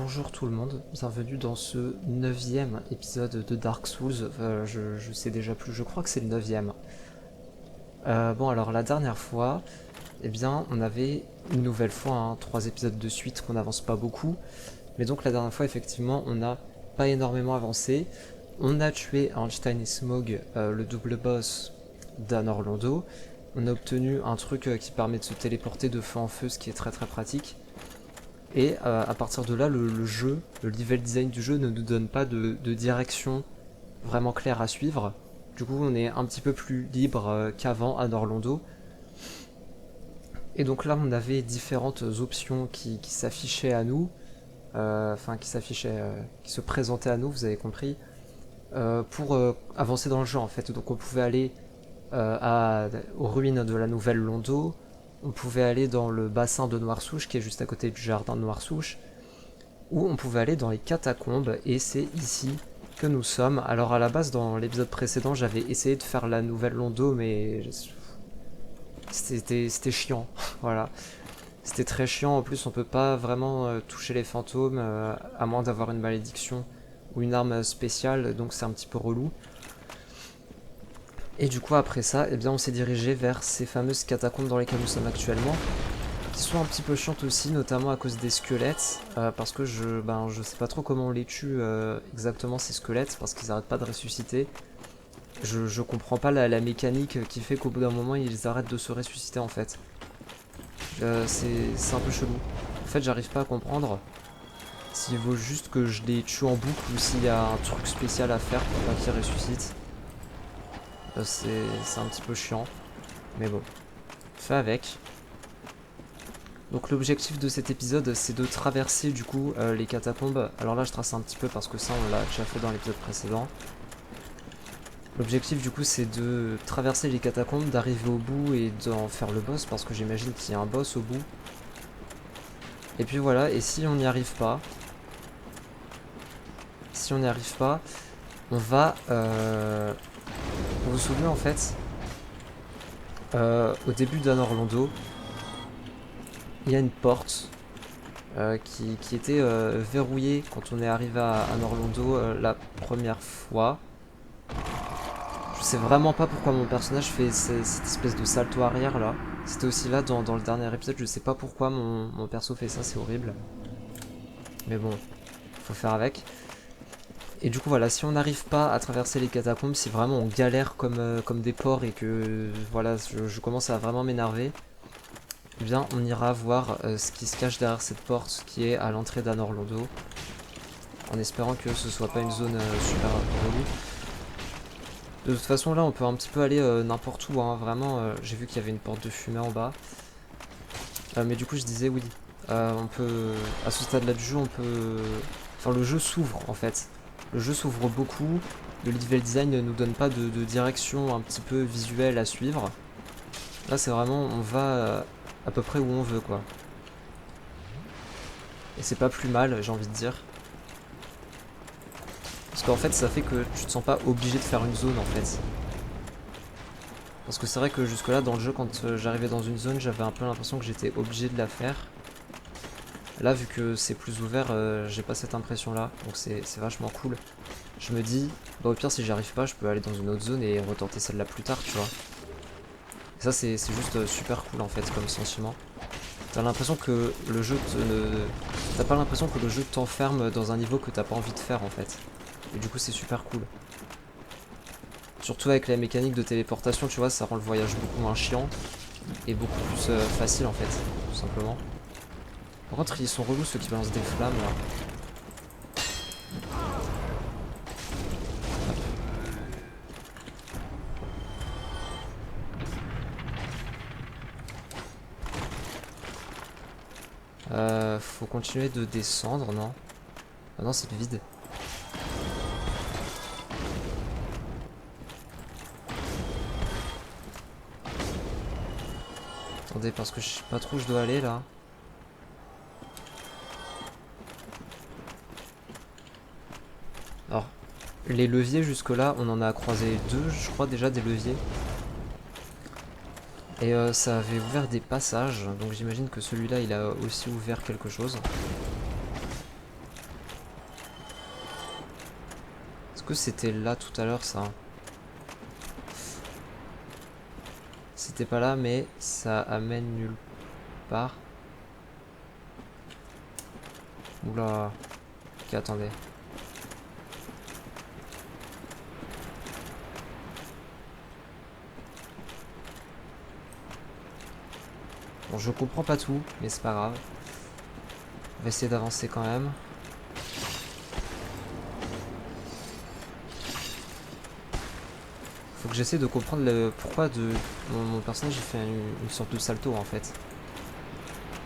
Bonjour tout le monde, bienvenue dans ce 9e épisode de Dark Souls. Je sais déjà plus, je crois que c'est le 9e. Bon alors la dernière fois, eh bien on avait une nouvelle fois 3 épisodes de suite qu'on n'avance pas beaucoup. Mais donc la dernière fois effectivement on n'a pas énormément avancé. On a tué Einstein et Smog, le double boss d'Anor Londo. On a obtenu un truc qui permet de se téléporter de feu en feu, ce qui est très pratique. Et à partir de là, le jeu, le level design du jeu ne nous donne pas de direction vraiment claire à suivre. Du coup, on est un petit peu plus libre qu'avant à Norlondo. Et donc là, on avait différentes options qui s'affichaient à nous, enfin qui se présentaient à nous, vous avez compris, pour avancer dans le jeu en fait. Donc on pouvait aller aux ruines de la nouvelle Londo. On pouvait aller dans le bassin de Noirsouche, qui est juste à côté du jardin de Noirsouche, ou on pouvait aller dans les catacombes, et c'est ici que nous sommes. Alors à la base, dans l'épisode précédent, j'avais essayé de faire la nouvelle Londo, mais c'était chiant, voilà. C'était très chiant, en plus on peut pas vraiment toucher les fantômes, à moins d'avoir une malédiction ou une arme spéciale, donc c'est un petit peu relou. Et du coup après ça, eh bien, on s'est dirigé vers ces fameuses catacombes dans lesquelles nous sommes actuellement, qui sont un petit peu chiantes aussi, notamment à cause des squelettes, parce que je sais pas trop comment on les tue exactement ces squelettes, parce qu'ils arrêtent pas de ressusciter. Je comprends pas la mécanique qui fait qu'au bout d'un moment ils arrêtent de se ressusciter en fait. C'est un peu chelou. En fait j'arrive pas à comprendre s'il vaut juste que je les tue en boucle ou s'il y a un truc spécial à faire pour pas qu'ils ressuscitent. C'est un petit peu chiant, mais bon, fait avec. Donc l'objectif de cet épisode, c'est de traverser du coup les catacombes. Alors là je trace un petit peu parce que ça on l'a déjà fait dans l'épisode précédent. L'objectif du coup c'est de traverser les catacombes, d'arriver au bout et d'en faire le boss, parce que j'imagine qu'il y a un boss au bout. Et puis voilà, et si on n'y arrive pas, on va... Vous vous souvenez en fait, au début d'Anor Londo, il y a une porte qui était verrouillée quand on est arrivé à Anor Londo la première fois. Je sais vraiment pas pourquoi mon personnage fait cette espèce de salto arrière là. C'était aussi là dans le dernier épisode, je sais pas pourquoi mon perso fait ça, c'est horrible. Mais bon, faut faire avec. Et du coup voilà, si on n'arrive pas à traverser les catacombes, si vraiment on galère comme des porcs et que voilà, je commence à vraiment m'énerver, eh bien on ira voir ce qui se cache derrière cette porte qui est à l'entrée d'Anor Londo. En espérant que ce soit pas une zone super relou. De toute façon là on peut un petit peu aller n'importe où, hein. Vraiment j'ai vu qu'il y avait une porte de fumée en bas. Mais du coup je disais oui, on peut, à ce stade là du jeu on peut, enfin le jeu s'ouvre en fait. Le jeu s'ouvre beaucoup, le level design ne nous donne pas de direction un petit peu visuelle à suivre. Là c'est vraiment on va à peu près où on veut quoi. Et c'est pas plus mal, j'ai envie de dire. Parce qu'en fait ça fait que tu te sens pas obligé de faire une zone en fait. Parce que c'est vrai que jusque là dans le jeu quand j'arrivais dans une zone j'avais un peu l'impression que j'étais obligé de la faire. Là vu que c'est plus ouvert j'ai pas cette impression là, donc c'est vachement cool. Je me dis, bah au pire si j'y arrive pas je peux aller dans une autre zone et retenter celle-là plus tard tu vois. Et ça c'est juste super cool en fait comme sentiment. T'as l'impression que le jeu T'as pas l'impression que le jeu t'enferme dans un niveau que t'as pas envie de faire en fait. Et du coup c'est super cool. Surtout avec la mécanique de téléportation, tu vois, ça rend le voyage beaucoup moins chiant et beaucoup plus facile en fait, tout simplement. Par contre, ils sont relous ceux qui balancent des flammes là. Faut continuer de descendre, non? Ah non, c'est le vide. Attendez, parce que je sais pas trop où je dois aller là. Alors, les leviers jusque là, on en a croisé deux, je crois déjà des leviers. Et ça avait ouvert des passages, donc j'imagine que celui-là il a aussi ouvert quelque chose. que c'était là tout à l'heure ça? C'était pas là, mais ça amène nulle part. Oula. Ok, attendez. Bon, je comprends pas tout, mais c'est pas grave. On va essayer d'avancer quand même. Faut que j'essaie de comprendre pourquoi mon personnage il fait une sorte de salto en fait.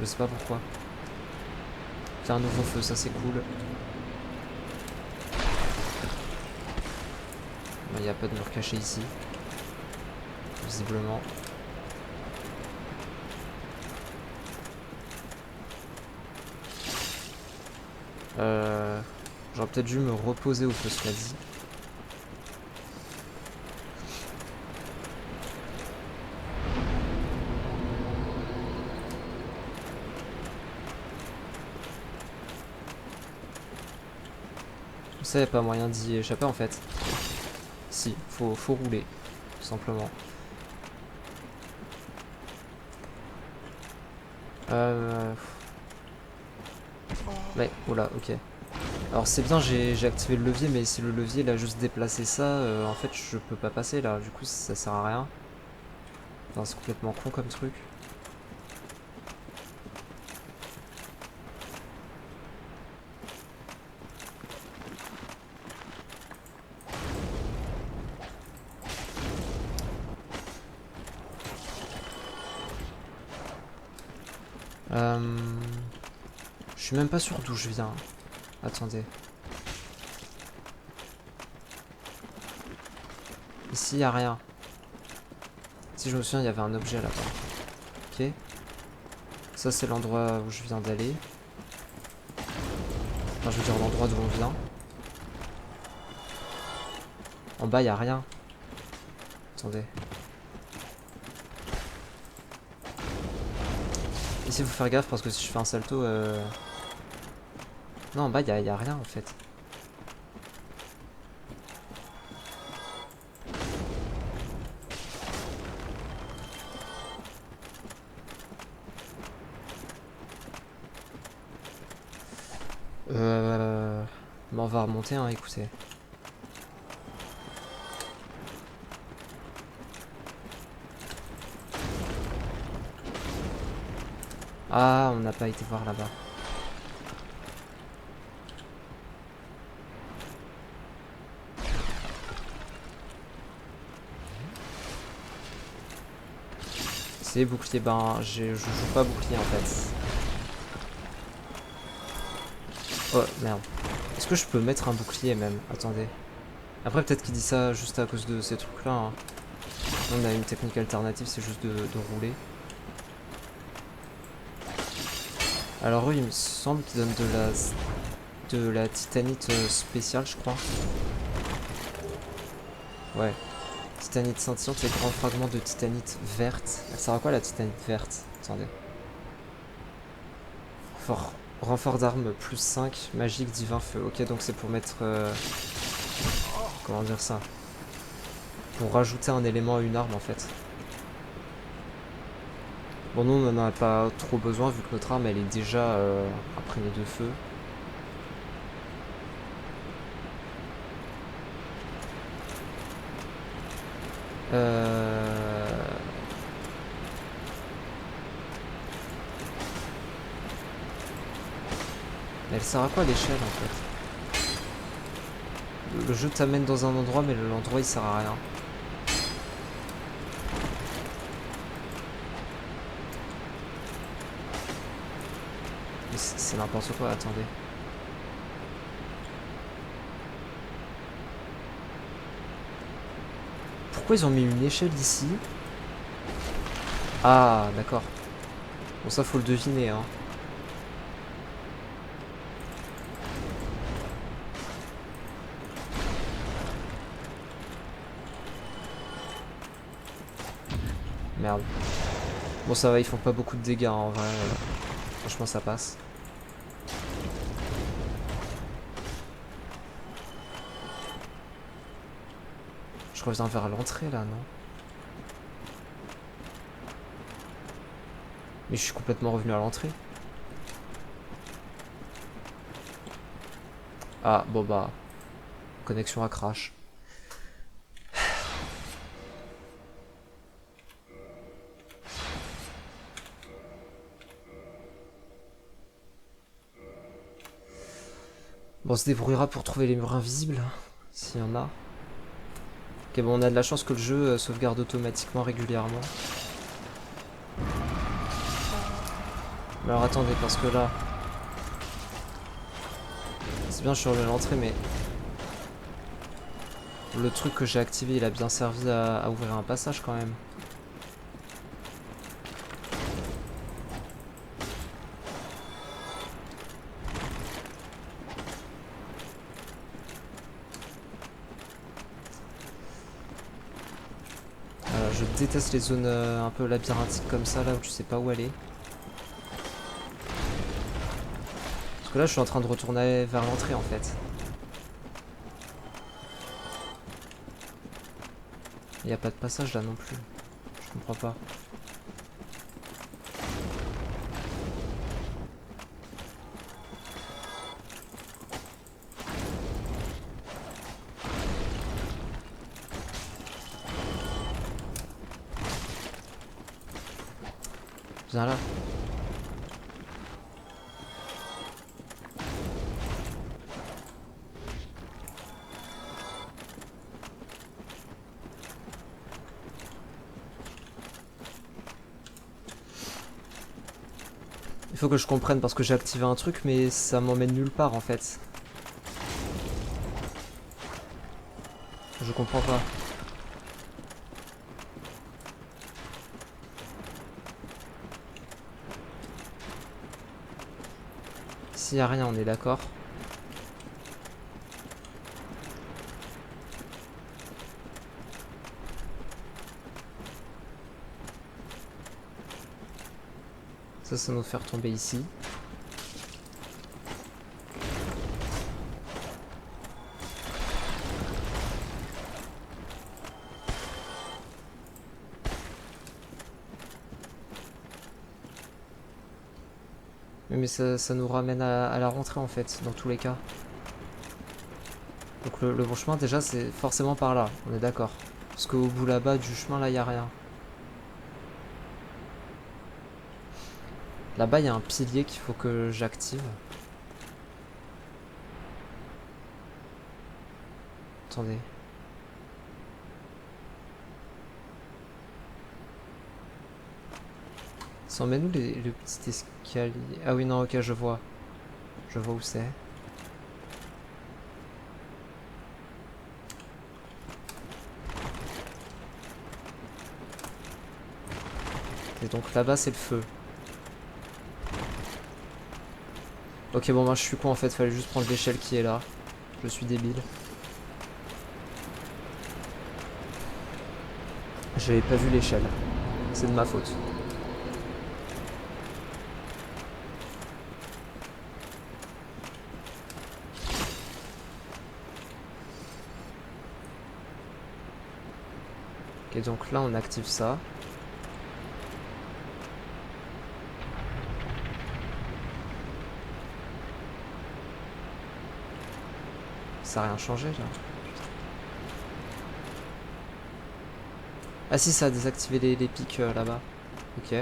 Je sais pas pourquoi. Il y a un nouveau feu, ça c'est cool. Il n'y a pas de mur caché ici. Visiblement. J'aurais peut-être dû me reposer au feu, cela dit. Ça, y a pas moyen d'y échapper en fait. Si, faut rouler, tout simplement. Ouais, oula, ok. Alors c'est bien, j'ai activé le levier, mais si le levier il a juste déplacé ça, en fait je peux pas passer là, du coup ça sert à rien. Enfin, c'est complètement con comme truc. Je suis même pas sûr d'où je viens. Attendez. Ici, y a rien. Si je me souviens, il y avait un objet là-bas. Ok. Ça, c'est l'endroit où je viens d'aller. Enfin, je veux dire l'endroit d'où on vient. En bas, y a rien. Attendez. Ici, il faut faire gaffe parce que si je fais un salto... Non, en bas, y a rien en fait. Mais on va remonter, hein, écoutez. Ah, on n'a pas été voir là-bas. C'est bouclier, ben je joue pas bouclier en fait. Oh merde. Est-ce que je peux mettre un bouclier même? Attendez. Après peut-être qu'il dit ça juste à cause de ces trucs là. Hein. On a une technique alternative, c'est juste de rouler. Alors eux il me semble qu'ils donnent de la titanite spéciale je crois. Ouais. Titanite scintillante, c'est grand fragment de titanite verte. Elle sert à quoi la titanite verte? Attendez. Renfort d'armes plus 5, magique, divin, feu. Ok, donc c'est pour mettre... comment dire ça? Pour rajouter un élément à une arme en fait. Bon, nous on n'en a pas trop besoin vu que notre arme elle est déjà imprégnée de feu. Elle sert à quoi l'échelle en fait? Le jeu t'amène dans un endroit mais l'endroit il sert à rien. C'est n'importe quoi, attendez. Pourquoi ils ont mis une échelle ici? Ah, d'accord. Bon, ça faut le deviner, hein. Merde. Bon, ça va, ils font pas beaucoup de dégâts, hein, en vrai. Franchement, ça passe. Je reviens vers l'entrée là, non? Mais je suis complètement revenu à l'entrée. Ah, bon bah... Connexion à crash. Bon, on se débrouillera pour trouver les murs invisibles, hein, s'il y en a. Ok, bon, on a de la chance que le jeu sauvegarde automatiquement régulièrement. Mais alors attendez, parce que là... C'est bien, je suis revenu à l'entrée, mais... Le truc que j'ai activé, il a bien servi à ouvrir un passage quand même. Je déteste les zones un peu labyrinthiques comme ça, là où tu sais pas où aller. Parce que là, je suis en train de retourner vers l'entrée en fait. Il n'y a pas de passage là non plus. Je comprends pas. Viens là. Il faut que je comprenne parce que j'ai activé un truc mais ça m'emmène nulle part en fait. Je comprends pas. S'il y a rien, on est d'accord. Ça nous fait retomber ici. Mais ça nous ramène à la rentrée en fait, dans tous les cas. Donc le bon chemin déjà c'est forcément par là, on est d'accord. Parce qu'au bout là-bas du chemin là il n'y a rien. Là-bas il y a un pilier qu'il faut que j'active. Attendez. Ça emmène où le petit escalier? Ah oui non ok je vois. Je vois où c'est. Et donc là-bas c'est le feu. Ok bon moi je suis con en fait, fallait juste prendre l'échelle qui est là. Je suis débile. J'avais pas vu l'échelle. C'est de ma faute. Ok donc là on active ça. Ça n'a rien changé là. Ah si ça a désactivé les pics là-bas. Ok.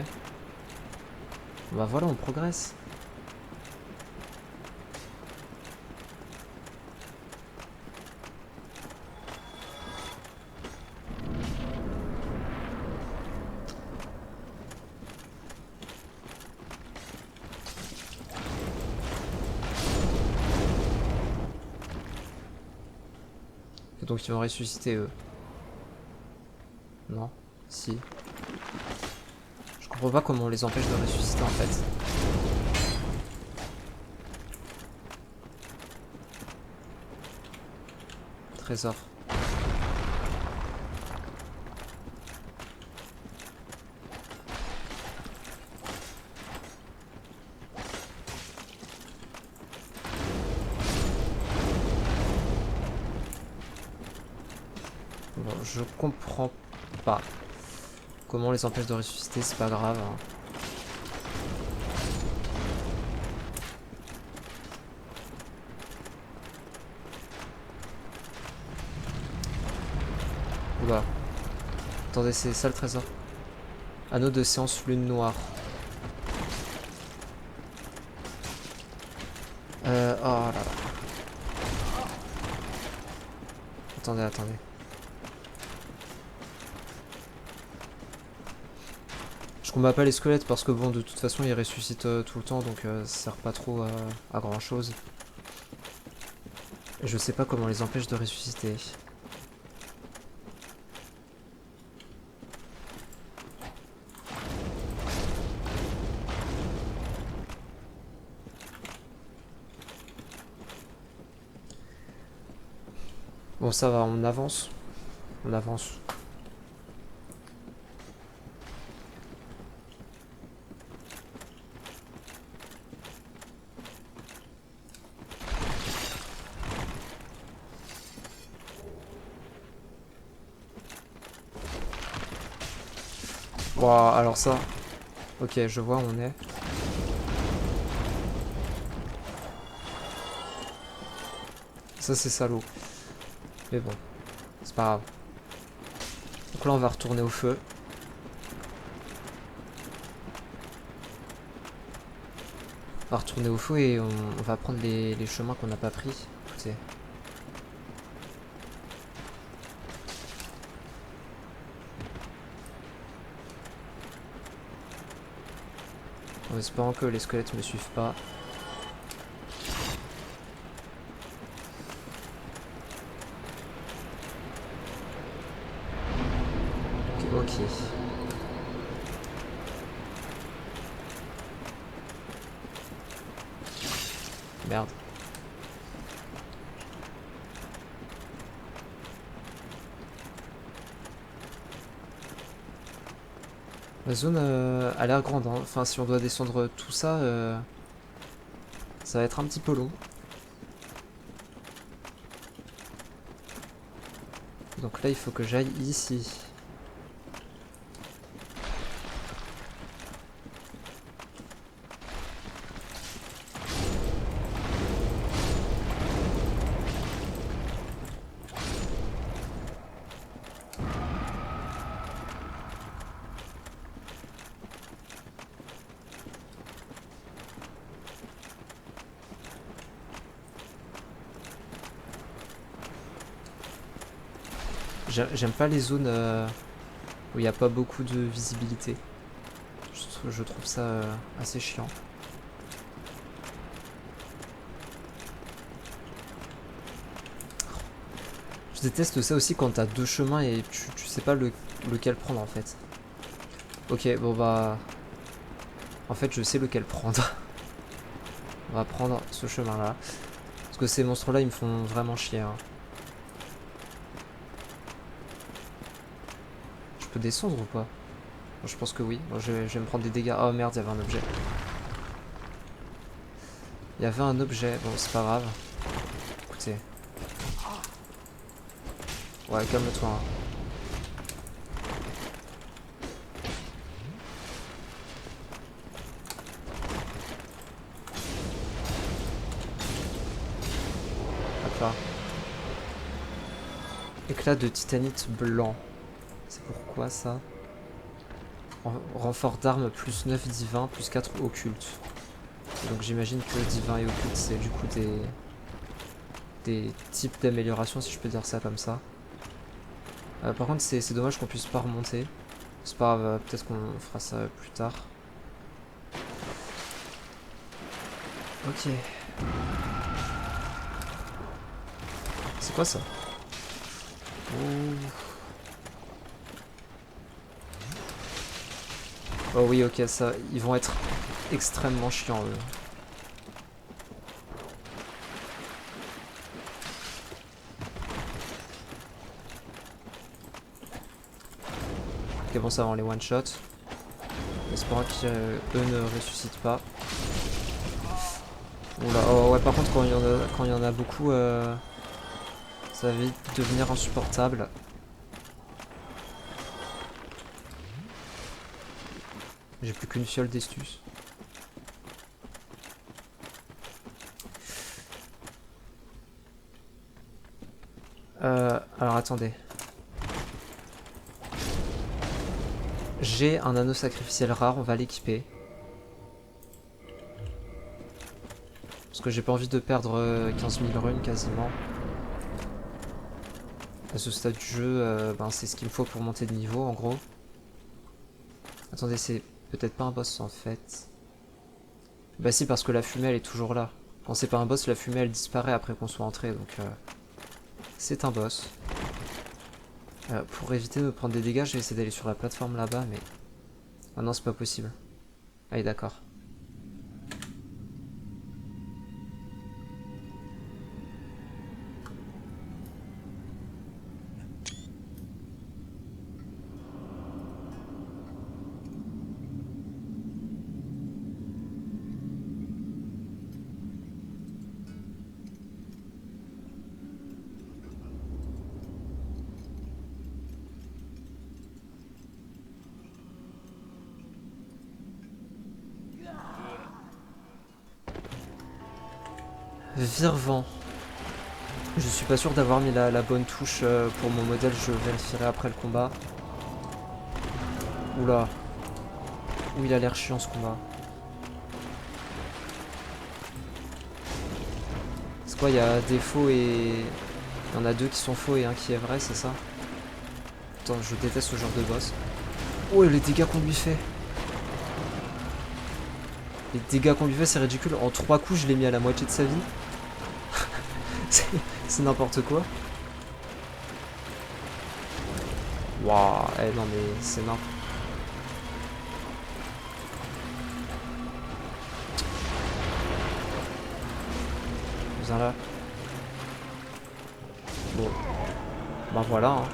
Bah voilà on progresse. Et donc ils vont ressusciter eux. Non. Si. Je comprends pas comment on les empêche de ressusciter en fait. Trésor. Bon, je comprends pas comment on les empêche de ressusciter, c'est pas grave. Hein. Oula. Attendez, c'est ça le trésor. Anneau de séance lune noire. Oh là là. Attendez, attendez. Je combats pas les squelettes parce que bon, de toute façon, ils ressuscitent tout le temps, donc ça sert pas trop à grand chose. Je sais pas comment on les empêche de ressusciter. Bon, ça va, on avance. On avance. Wow, alors ça... Ok, je vois où on est. Ça, c'est salaud. Mais bon, c'est pas grave. Donc là, on va retourner au feu. On va retourner au feu et on va prendre les chemins qu'on n'a pas pris. Écoutez. En espérant que les squelettes me suivent pas. Ok. Merde. La zone a l'air grande, hein. Enfin, si on doit descendre tout ça, ça va être un petit peu long. Donc là, il faut que j'aille ici. J'aime pas les zones où il n'y a pas beaucoup de visibilité. Je trouve ça assez chiant. Je déteste ça aussi quand t'as deux chemins et tu sais pas lequel prendre en fait. Ok, bon bah... En fait, je sais lequel prendre. On va prendre ce chemin-là. Parce que ces monstres-là, ils me font vraiment chier. Hein. Je peux descendre ou pas? Bon, je pense que oui. Bon, je vais me prendre des dégâts. Oh merde, il y avait un objet. Il y avait un objet. Bon, c'est pas grave. Écoutez. Ouais, calme-toi. Hein. Hop là. Éclat de titanite blanc. C'est pourquoi ça? Renfort d'armes plus 9 divin plus 4 occulte. Donc j'imagine que divin et occulte c'est du coup des types d'amélioration si je peux dire ça comme ça. Par contre c'est dommage qu'on puisse pas remonter. C'est pas grave, peut-être qu'on fera ça plus tard. Ok. C'est quoi ça? Oh oui, ok, ça, ils vont être extrêmement chiants eux. Ok, bon, ça va, on les one-shot. Espérons qu'eux ne ressuscitent pas. Oula, oh ouais, par contre, quand il y en a beaucoup, ça va vite devenir insupportable. J'ai plus qu'une fiole d'estus. Alors attendez. J'ai un anneau sacrificiel rare, on va l'équiper. Parce que j'ai pas envie de perdre 15 000 runes quasiment. À ce stade du jeu, ben, c'est ce qu'il me faut pour monter de niveau en gros. Attendez, c'est peut-être pas un boss en fait. Bah si, parce que la fumée elle est toujours là. Quand c'est pas un boss, la fumée elle disparaît après qu'on soit entré, donc c'est un boss. Pour éviter de prendre des dégâts, je vais essayer d'aller sur la plateforme là-bas, mais... Ah non, c'est pas possible. Allez, d'accord. Virvent. Je suis pas sûr d'avoir mis la bonne touche pour mon modèle, je vérifierai après le combat. Oula. Ouh, il a l'air chiant ce combat. C'est quoi, il y a des faux et... Il y en a deux qui sont faux et un qui est vrai, c'est ça? Putain, je déteste ce genre de boss. Oh, les dégâts qu'on lui fait. Les dégâts qu'on lui fait, c'est ridicule. En 3 coups, je l'ai mis à la moitié de sa vie. C'est n'importe quoi. Waouh, eh non mais c'est n'importe. Viens là. Bon. Bah voilà. Hein.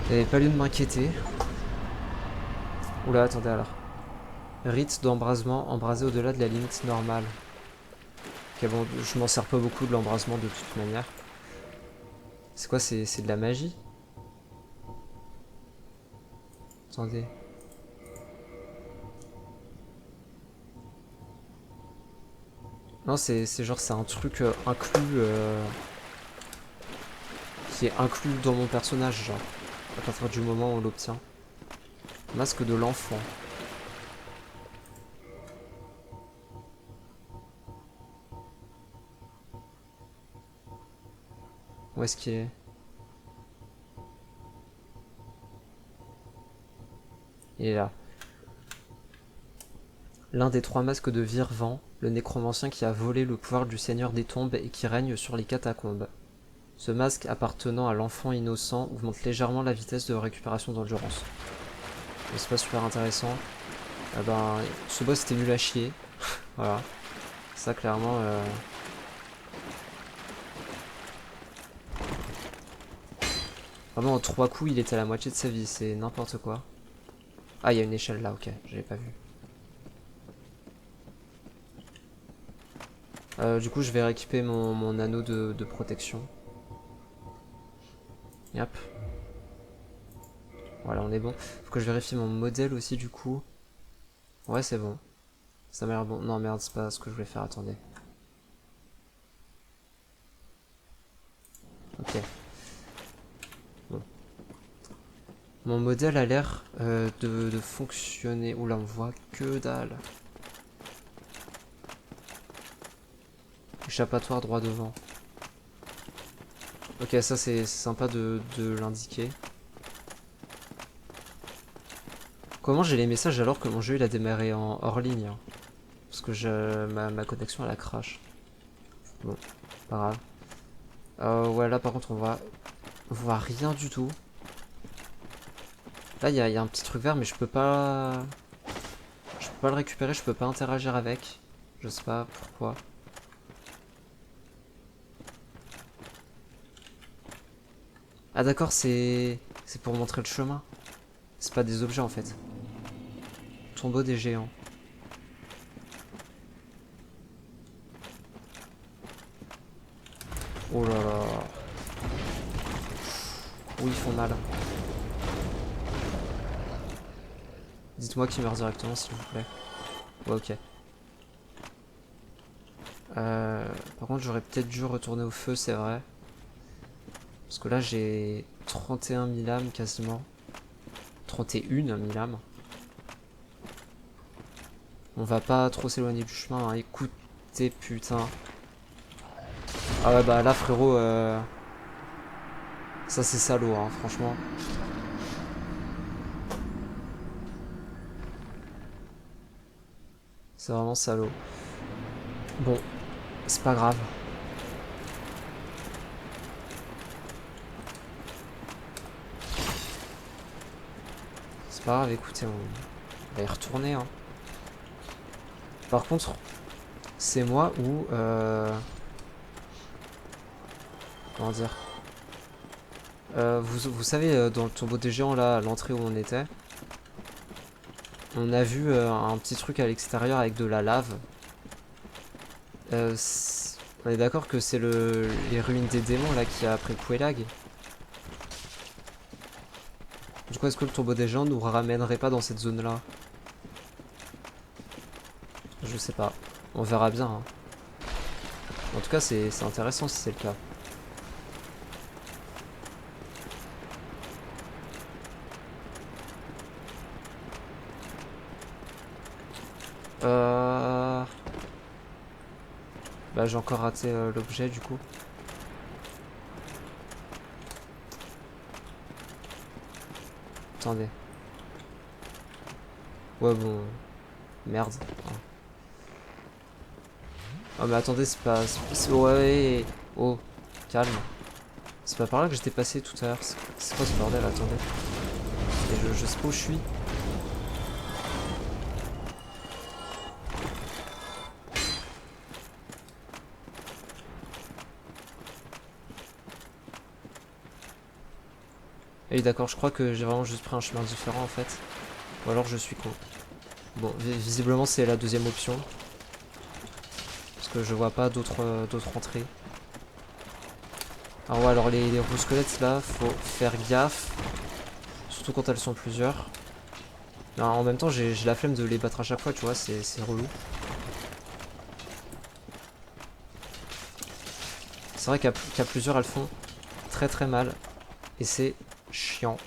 Il avait pas lieu de m'inquiéter. Oula, attendez alors. Rite d'embrasement, embrasé au-delà de la limite normale. Ok, bon, je m'en sers pas beaucoup de l'embrasement de toute manière. C'est quoi, c'est de la magie? Attendez. Non, c'est genre, c'est un truc inclus... qui est inclus dans mon personnage, genre. À partir du moment où on l'obtient. Masque de l'enfant. Où est-ce qu'il est? Il est là. L'un des 3 masques de Virvent, le nécromancien qui a volé le pouvoir du Seigneur des Tombes et qui règne sur les catacombes. Ce masque appartenant à l'enfant innocent augmente légèrement la vitesse de récupération d'endurance. C'est pas super intéressant. Ben, ce boss était nul à chier. Voilà. Ça clairement... Vraiment en 3 coups il était à la moitié de sa vie, c'est n'importe quoi. Ah, il y a une échelle là, ok, j'avais pas vu. Du coup je vais rééquiper mon anneau de protection. Yep. Voilà, on est bon. Faut que je vérifie mon modèle aussi du coup. Ouais, c'est bon. Ça m'a l'air bon. Non, merde, c'est pas ce que je voulais faire, attendez. Ok. Bon. Mon modèle a l'air de fonctionner. Oula, on voit que dalle. Échappatoire droit devant. Ok, ça c'est sympa de l'indiquer. Comment j'ai les messages alors que mon jeu il a démarré en hors ligne hein. Parce que ma connexion elle a crash. Bon, pas grave. Ouais, là par contre on voit rien du tout. Là il y a un petit truc vert mais je peux pas... Je peux pas le récupérer, je peux pas interagir avec. Je sais pas pourquoi. Ah d'accord, c'est pour montrer le chemin. C'est pas des objets en fait. Tombeau des géants. Oh là là. Oui, ils font mal. Dites-moi qu'il meurt directement s'il vous plaît. Ouais, ok. Par contre j'aurais peut-être dû retourner au feu, c'est vrai. Parce que là j'ai 31 000 âmes quasiment. 31 000 âmes. On va pas trop s'éloigner du chemin, hein. Écoutez putain. Ah ouais bah là frérot, ça c'est salaud hein, franchement. C'est vraiment salaud. Bon, c'est pas grave. C'est pas grave, écoutez, on va y retourner hein. Par contre, c'est moi où... Comment dire, vous savez, dans le tombeau des géants, là, à l'entrée où on était, on a vu un petit truc à l'extérieur avec de la lave. On est d'accord que c'est les ruines des démons, là, qui a après Quelaag. Du coup, est-ce que le tombeau des géants nous ramènerait pas dans cette zone-là? Je sais pas. On verra bien, hein. En tout cas, c'est intéressant si c'est le cas. Bah j'ai encore raté l'objet du coup. Attendez. Ouais bon... Merde. Oh mais attendez, c'est pas... Ouais... Oh, calme. C'est pas par là que j'étais passé tout à l'heure. C'est quoi ce bordel? Attendez. Et je sais pas où je suis. Et d'accord, je crois que j'ai vraiment juste pris un chemin différent en fait. Ou alors je suis con. Bon, visiblement c'est la deuxième option. Parce que je vois pas d'autres entrées. Ah ouais, alors les roues squelettes là, faut faire gaffe. Surtout quand elles sont plusieurs. Non, en même temps, j'ai la flemme de les battre à chaque fois, tu vois, c'est relou. C'est vrai qu'à plusieurs, elles font très très mal. Et c'est chiant.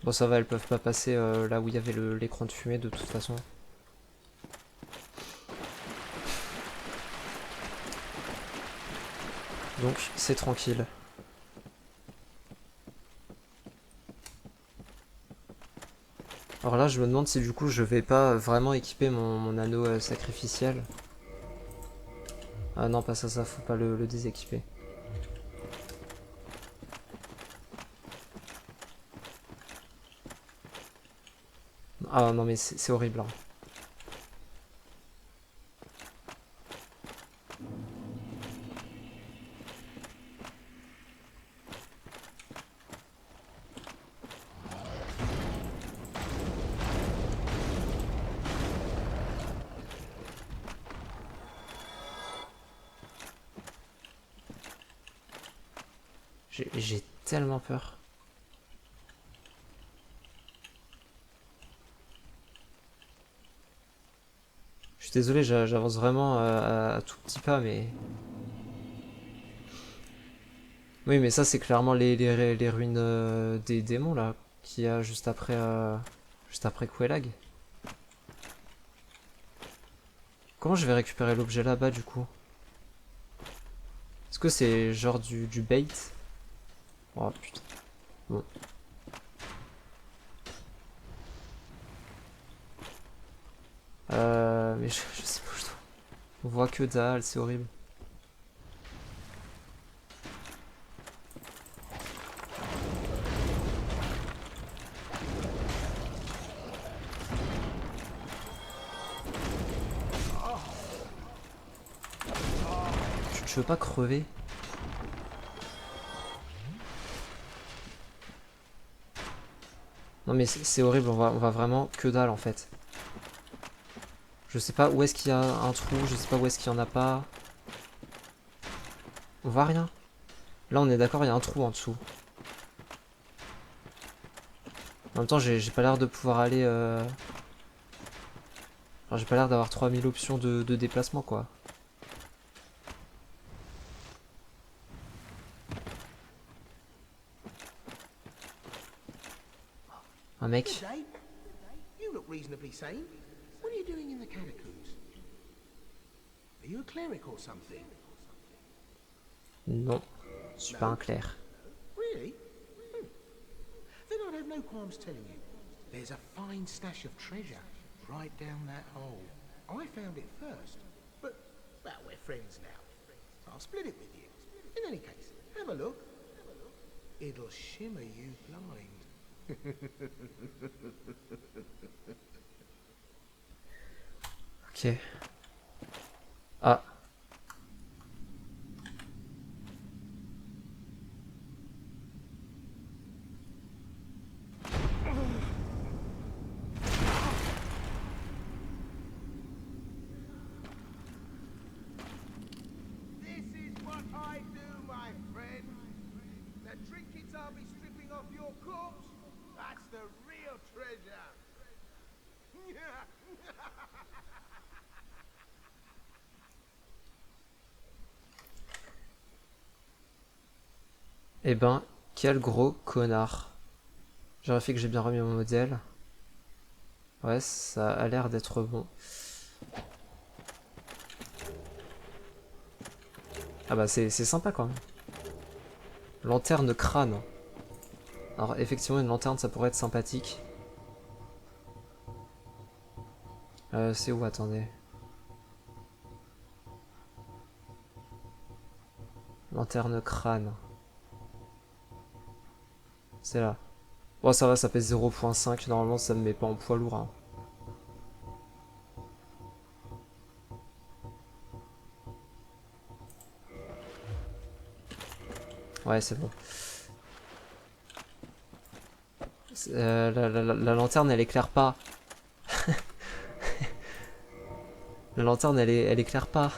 Bon, ça va, elles peuvent pas passer là où il y avait l'écran de fumée de toute façon. Donc, c'est tranquille. Alors là, je me demande si du coup, je vais pas vraiment équiper mon anneau sacrificiel. Ah non, pas ça, faut pas le déséquiper. Ah non, mais c'est horrible, hein. J'ai tellement peur. Je suis désolé, j'avance vraiment à tout petit pas, mais... Oui, mais ça, c'est clairement les ruines des démons, là, qu'il y a juste après Quelaag. Comment je vais récupérer l'objet là-bas, du coup? Est-ce que c'est genre du bait? Oh, putain. Bon. Mais je sais pas où je dois. On voit que dalle, c'est horrible. Tu veux pas crever? Non mais c'est horrible, on va vraiment que dalle en fait. Je sais pas où est-ce qu'il y a un trou, je sais pas où est-ce qu'il y en a pas. On voit rien. Là, on est d'accord, il y a un trou en dessous. En même temps, j'ai pas l'air de pouvoir aller... Enfin, j'ai pas l'air d'avoir 3000 options de déplacement, quoi. Un mec. You look reasonably sane. What are you doing in the catacombs? Are you a cleric or something? Non, je suis pas un clerc. Really? Then I'd have no qualms telling you. There's a fine stash of treasure right down that hole. I found it first, but, well, we're friends now. So I'll split it with you. In any case, have a look. It'll shimmer you blind. Ok. Ah. This is what I do, my friend. The trinkets I'll be stripping off your corpse, that's the real treasure. Eh ben, quel gros connard. J'aurais fait que j'ai bien remis mon modèle. Ouais, ça a l'air d'être bon. Ah bah c'est sympa quand même. Lanterne crâne. Alors effectivement une lanterne ça pourrait être sympathique. C'est où, attendez. Lanterne crâne. C'est là. Bon ça va, ça pèse 0.5, normalement ça me met pas en poids lourd. Hein. Ouais c'est bon. La lanterne elle éclaire pas. La lanterne elle éclaire pas.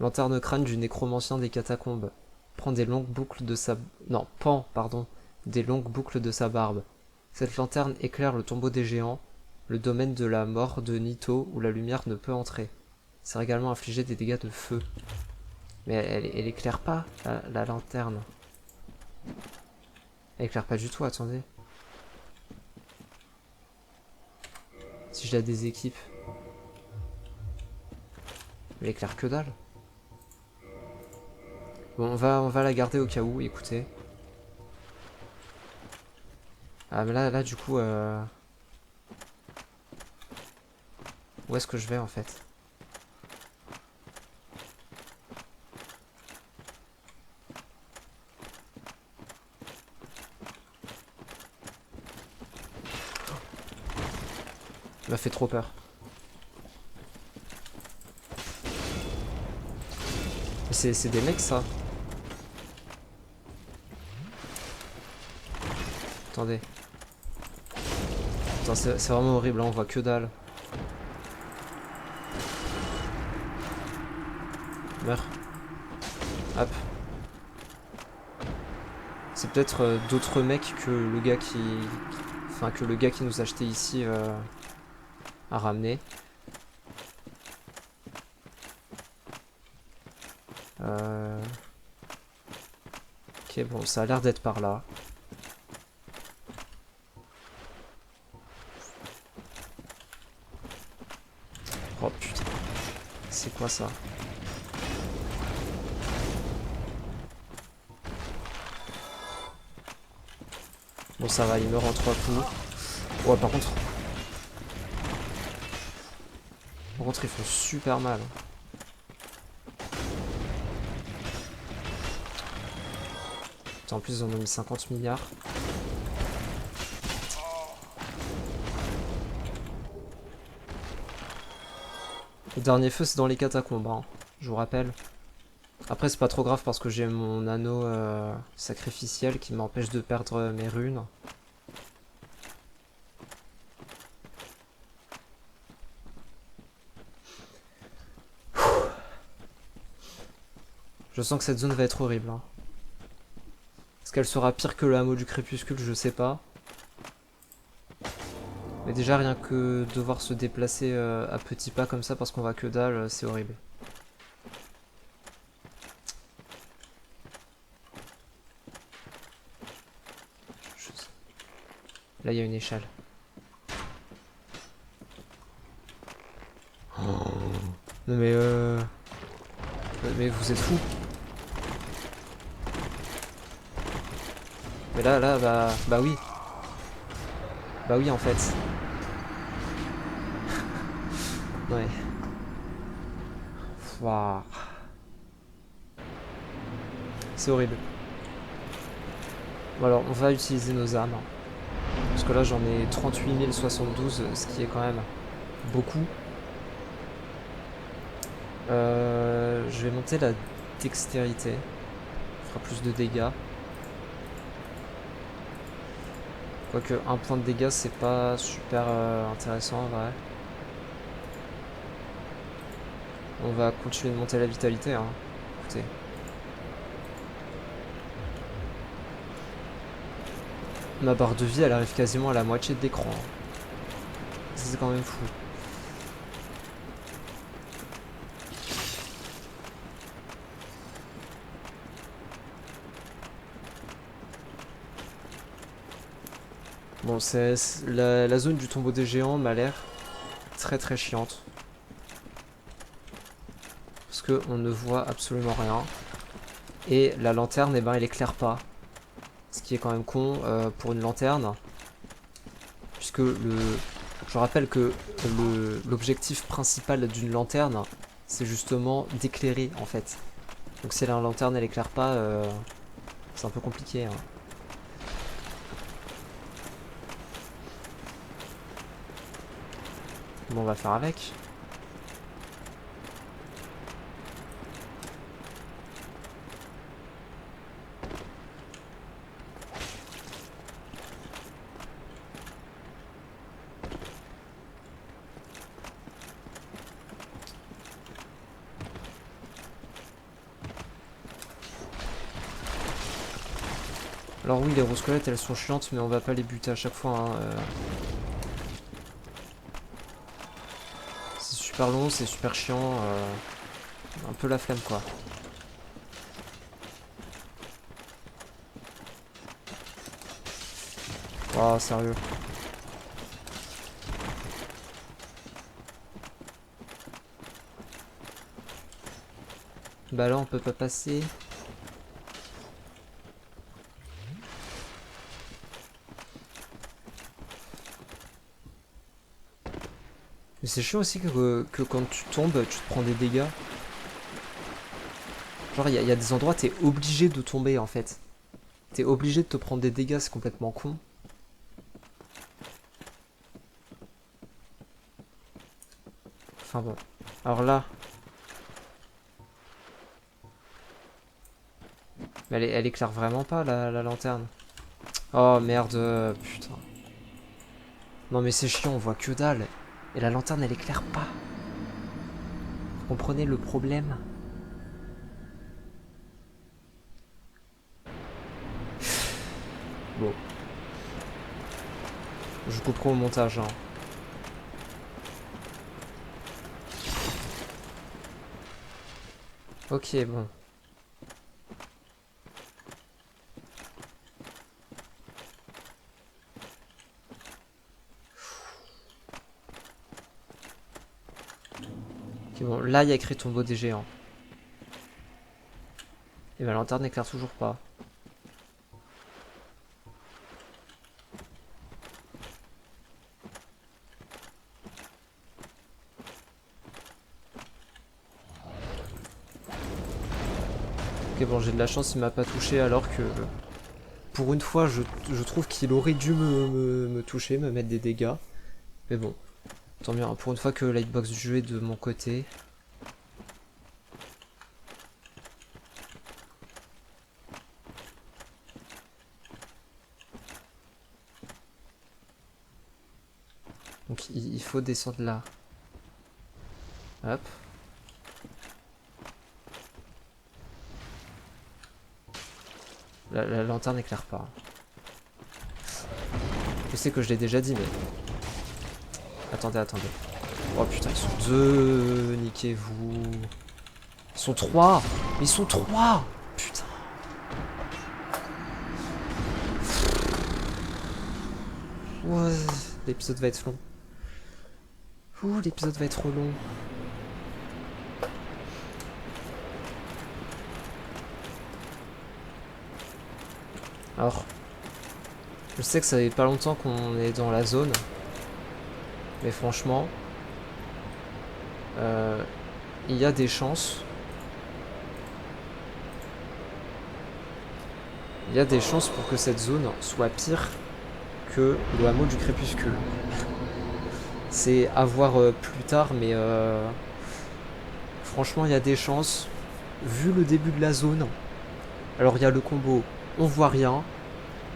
Lanterne crâne du nécromancien des catacombes. Prend des longues boucles de sa... Non, pend, pardon. Des longues boucles de sa barbe. Cette lanterne éclaire le tombeau des géants, le domaine de la mort de Nito où la lumière ne peut entrer. C'est également infliger des dégâts de feu. Mais elle éclaire pas, la lanterne. Elle éclaire pas du tout, attendez. Si je la déséquipe. Elle éclaire que dalle. Bon, on va la garder au cas où, écoutez. Ah mais là du coup... Où est-ce que je vais en fait? Il m'a fait trop peur. C'est des mecs ça. Attendez. Putain, c'est vraiment horrible, hein, on voit que dalle. Meurs. Hop. C'est peut-être d'autres mecs que le gars qui... Enfin, que le gars qui nous a acheté ici a ramené. Ok, bon, ça a l'air d'être par là. Oh putain. C'est quoi ça? Bon, ça va, il meurt en 3 coups. Ouais, par contre... Par contre, ils font super mal. Putain, en plus, ils en ont mis 50 milliards. Le dernier feu, c'est dans les catacombes, hein, je vous rappelle. Après, c'est pas trop grave parce que j'ai mon anneau sacrificiel qui m'empêche de perdre mes runes. Je sens que cette zone va être horrible. Hein. Est-ce qu'elle sera pire que le hameau du crépuscule? Je sais pas. Mais déjà rien que devoir se déplacer à petits pas comme ça parce qu'on va que dalle, c'est horrible. Là il y a une échelle. Oh. Non mais vous êtes fous. Mais là bah oui. Bah oui en fait. Ouais. Waouh. C'est horrible. Bon alors on va utiliser nos armes. Parce que là j'en ai 38 072, ce qui est quand même beaucoup. Je vais monter la dextérité. Ça fera plus de dégâts. Quoique un point de dégâts c'est pas super intéressant en vrai. On va continuer de monter la vitalité hein. Écoutez. Ma barre de vie elle arrive quasiment à la moitié de l'écran. Hein. C'est quand même fou. Bon, la zone du tombeau des géants m'a l'air très chiante. Parce qu'on ne voit absolument rien. Et la lanterne, eh ben, elle éclaire pas. Ce qui est quand même con pour une lanterne. Puisque je rappelle que l'objectif principal d'une lanterne, c'est justement d'éclairer en fait. Donc si la lanterne elle éclaire pas, c'est un peu compliqué. Hein. Bon, on va faire avec. Alors oui, les roses squelettes elles sont chiantes, mais on va pas les buter à chaque fois. Hein, C'est super long, c'est super chiant. Un peu la flemme quoi. Oh, sérieux. Bah là on peut pas passer. Mais c'est chiant aussi que quand tu tombes, tu te prends des dégâts. Genre, il y a des endroits, t'es obligé de tomber en fait. T'es obligé de te prendre des dégâts, c'est complètement con. Enfin bon. Alors là. Mais elle éclaire vraiment pas la lanterne. Oh merde, putain. Non mais c'est chiant, on voit que dalle. Et la lanterne elle éclaire pas. Vous comprenez le problème? Bon. Je couperai au montage. Hein. Ok, bon. Ok, bon, là il y a écrit tombeau des géants. Et ma lanterne n'éclaire toujours pas. Ok, bon, j'ai de la chance, il m'a pas touché alors que... Pour une fois, je trouve qu'il aurait dû me toucher, me mettre des dégâts. Mais bon, tant mieux, hein. Pour une fois que la hitbox du jeu est de mon côté. Donc il faut descendre là. Hop. La lanterne n'éclaire pas. Je sais que je l'ai déjà dit, mais... Attendez, attendez. Oh putain, ils sont deux. Niquez-vous. Ils sont trois. Mais ils sont trois. Putain. Ouais, l'épisode va être long. Ouh, l'épisode va être long. Alors, je sais que ça fait pas longtemps qu'on est dans la zone. Mais franchement, il y a des chances. Il y a des chances pour que cette zone soit pire que le hameau du crépuscule. C'est à voir plus tard, mais franchement, il y a des chances. Vu le début de la zone, alors il y a le combo, on voit rien.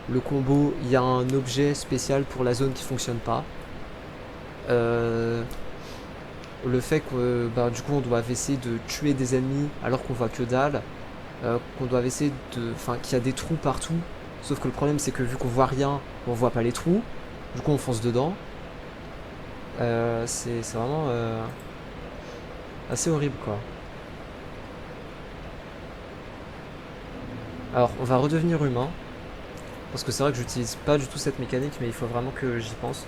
Le combo, il y a un objet spécial pour la zone qui fonctionne pas. Le fait que bah, du coup on doit essayer de tuer des ennemis alors qu'on voit que dalle. Qu'on doit essayer de... Enfin, qu'il y a des trous partout. Sauf que le problème c'est que vu qu'on voit rien, on voit pas les trous. Du coup on fonce dedans. C'est vraiment assez horrible quoi. Alors on va redevenir humain. Parce que c'est vrai que j'utilise pas du tout cette mécanique, mais il faut vraiment que j'y pense.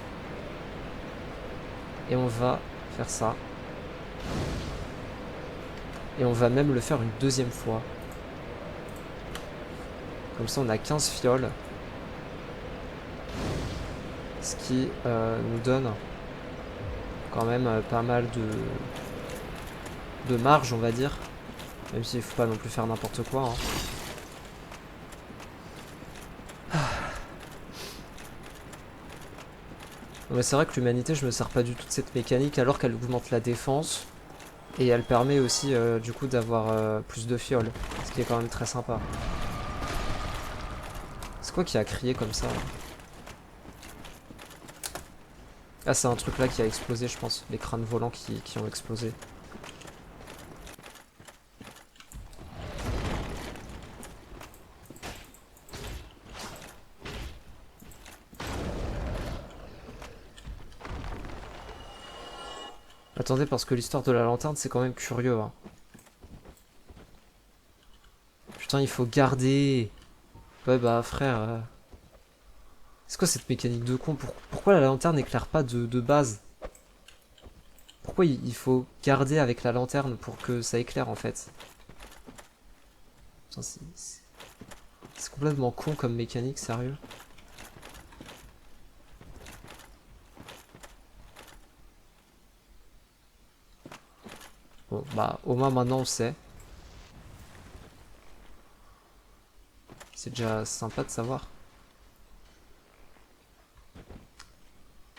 Et on va faire ça. Et on va même le faire une deuxième fois. Comme ça on a 15 fioles. Ce qui nous donne quand même pas mal de marge, on va dire. Même s'il faut pas non plus faire n'importe quoi. Hein. Mais c'est vrai que l'humanité, je me sers pas du tout de cette mécanique alors qu'elle augmente la défense. Et elle permet aussi du coup d'avoir plus de fioles. Ce qui est quand même très sympa. C'est quoi qui a crié comme ça? Ah, c'est un truc là qui a explosé, je pense. Les crânes volants qui ont explosé. Attendez, parce que l'histoire de la lanterne, c'est quand même curieux. Hein. Putain, il faut garder... Ouais, bah frère... C'est quoi cette mécanique de con? Pourquoi la lanterne n'éclaire pas de base? Pourquoi il faut garder avec la lanterne pour que ça éclaire en fait? Putain, c'est complètement con comme mécanique, sérieux. Bon, bah au moins maintenant on sait. C'est déjà sympa de savoir.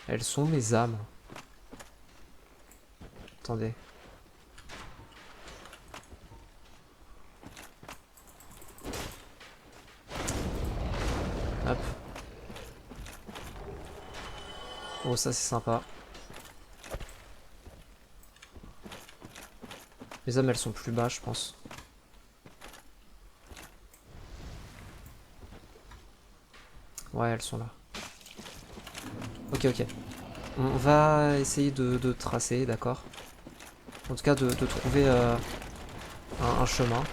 Elles sont mes âmes. Attendez. Hop. Oh, ça c'est sympa. Les âmes elles sont plus bas, je pense. Ouais, elles sont là. Ok, ok. On va essayer de tracer, d'accord. En tout cas, de trouver un chemin.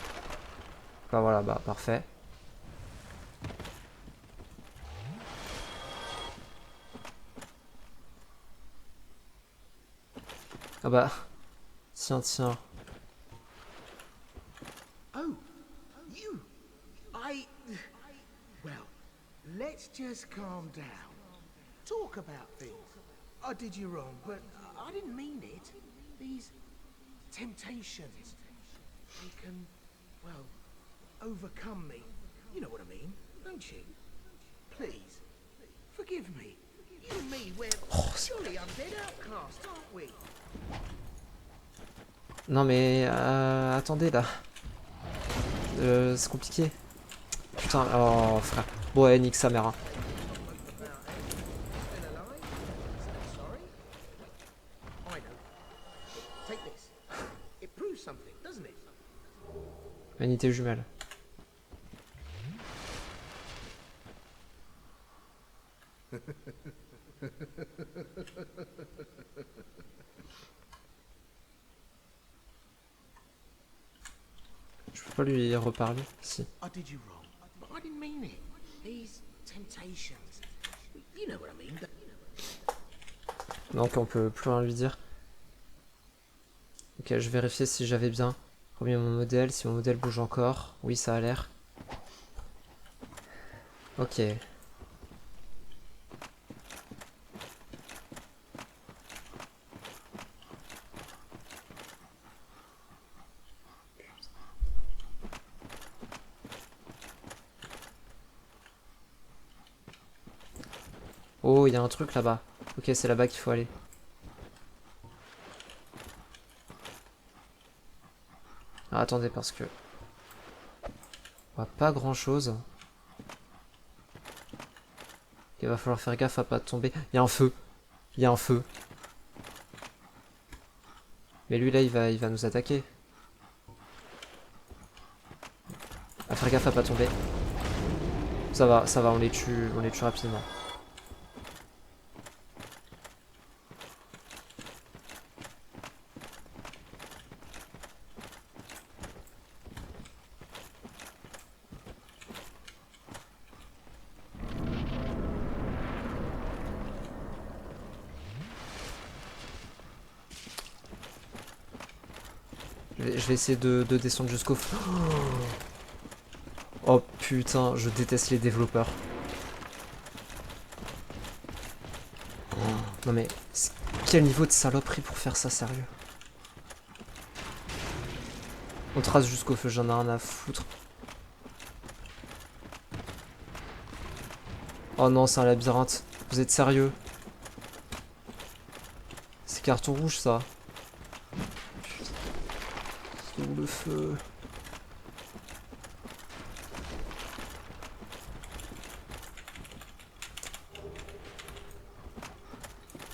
Bah voilà, bah parfait. Ah bah, tiens, tiens. Oh, you. Well, let's just calm down. Talk about things. I did you wrong, but I didn't mean it. These temptations, they can, well, overcome me. You know what I mean, don't you? Please, forgive me. You and me, we're surely undead outcasts, aren't we? Non mais, attendez là. C'est compliqué. Putain, oh frère. Bon, ouais, nique sa mère. Hein. Unité jumelle. Je peux pas lui reparler? Si. I did you wrong, but I didn't mean it. These temptations, you know what I mean. Donc on peut plus rien lui dire. Ok, je vérifiais si j'avais bien remis mon modèle, si mon modèle bouge encore. Oui, ça a l'air. Ok. Oh, il y a un truc là-bas. Ok, c'est là-bas qu'il faut aller. Ah, attendez, parce que... on voit pas grand-chose. Il va falloir faire gaffe à pas tomber. Il y a un feu. Il y a un feu. Mais lui, là, il va nous attaquer. À faire gaffe à pas tomber. Ça va, on les tue rapidement. Je vais essayer de descendre jusqu'au feu. Oh putain, je déteste les développeurs. Non mais, quel niveau de saloperie pour faire ça, sérieux? On trace jusqu'au feu, j'en ai rien à foutre. Oh non, c'est un labyrinthe. Vous êtes sérieux? C'est carton rouge, ça. Putain. C'est où le feu?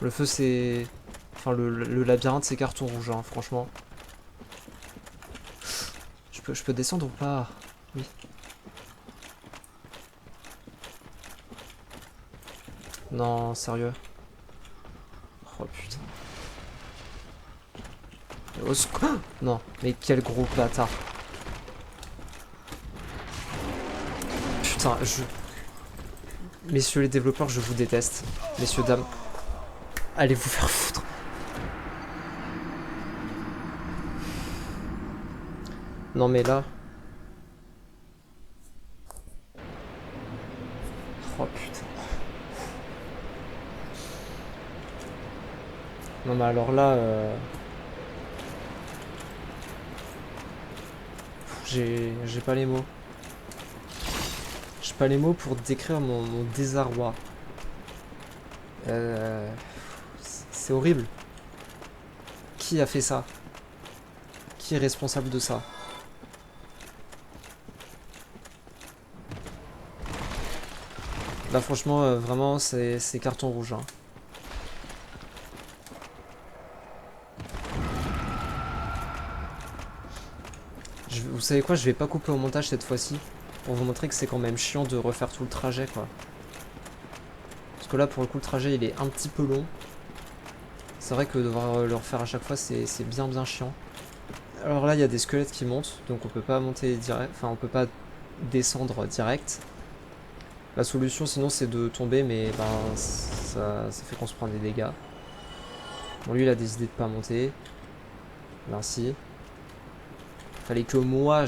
Le feu, c'est... Enfin, le labyrinthe, c'est carton rouge, hein, franchement. Je peux descendre ou pas? Oui. Non, sérieux. Oh putain. Au secours. Non, mais quel gros bâtard. Putain, Messieurs les développeurs, je vous déteste. Messieurs, dames. Allez vous faire foutre. Non mais là... Oh putain. Non mais alors là... J'ai pas les mots. J'ai pas les mots pour décrire mon désarroi. C'est horrible. Qui a fait ça? Qui est responsable de ça? Là franchement, vraiment, c'est carton rouge. Hein. Vous savez quoi, je vais pas couper au montage cette fois-ci. Pour vous montrer que c'est quand même chiant de refaire tout le trajet, quoi. Parce que là, pour le coup, le trajet, il est un petit peu long. C'est vrai que devoir le refaire à chaque fois, c'est bien chiant. Alors là, il y a des squelettes qui montent, donc on peut pas monter direct, enfin on peut pas descendre direct. La solution sinon c'est de tomber, mais ben ça fait qu'on se prend des dégâts. Bon, lui il a décidé de pas monter. Merci. Fallait que moi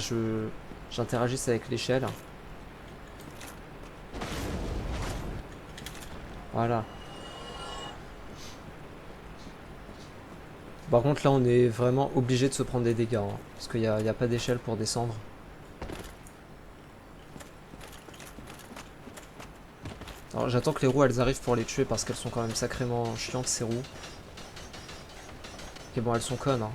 j'interagisse avec l'échelle. Voilà. Par contre là on est vraiment obligé de se prendre des dégâts, hein, parce qu'il n'y a pas d'échelle pour descendre. Alors j'attends que les roues elles arrivent pour les tuer parce qu'elles sont quand même sacrément chiantes ces roues. Ok bon elles sont connes hein.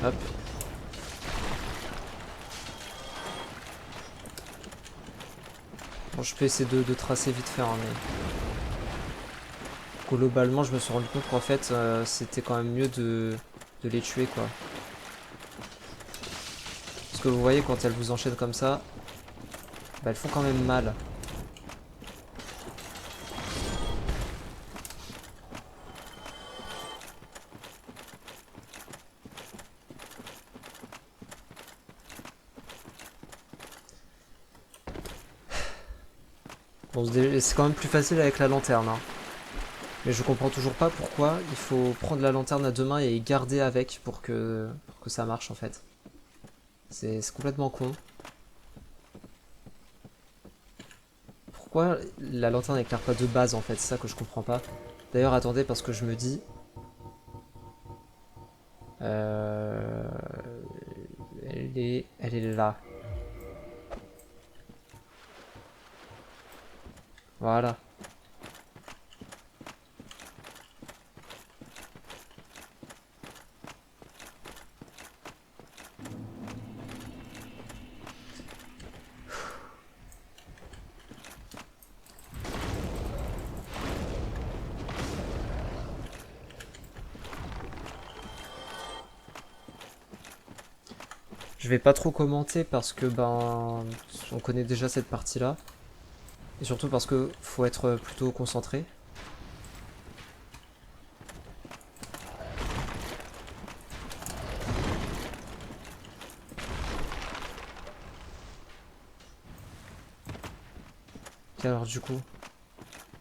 Hop. Bon, je peux essayer de tracer vite fait, hein, mais... Globalement, je me suis rendu compte qu'en fait, c'était quand même mieux de les tuer, quoi. Parce que vous voyez, quand elles vous enchaînent comme ça, bah, elles font quand même mal. Bon, c'est quand même plus facile avec la lanterne, hein. Mais je comprends toujours pas pourquoi il faut prendre la lanterne à deux mains et garder avec pour que ça marche, en fait. C'est complètement con. Pourquoi la lanterne n'éclaire pas de base, en fait? C'est ça que je comprends pas. D'ailleurs, attendez, parce que je me dis... Euh... Elle est là. Voilà. Je vais pas trop commenter parce que ben on connaît déjà cette partie-là. Et surtout parce que faut être plutôt concentré. Ok, alors du coup,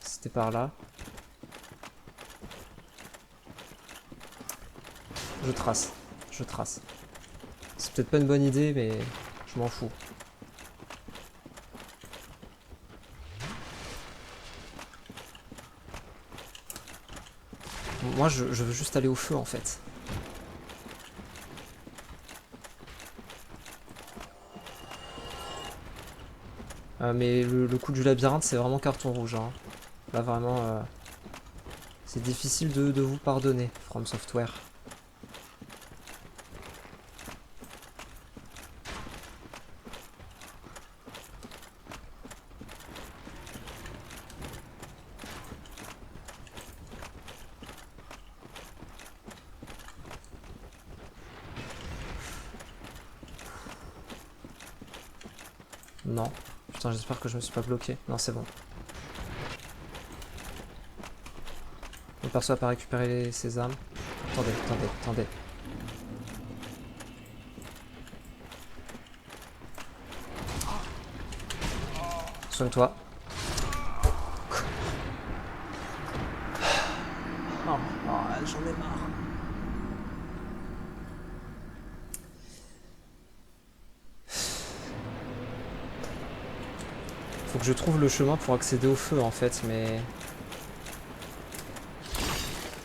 c'était par là. Je trace. Je trace. C'est peut-être pas une bonne idée, mais je m'en fous. Moi, je veux juste aller au feu, en fait. Mais le coup du labyrinthe, c'est vraiment carton rouge, hein. Là, vraiment, c'est difficile de vous pardonner, From Software. Non. Putain, j'espère que je me suis pas bloqué. Non, c'est bon. Mon perso a pas récupéré ses armes. Attendez, attendez, attendez. Soigne-toi. Oh, oh, j'en ai marre. Faut que je trouve le chemin pour accéder au feu en fait, mais...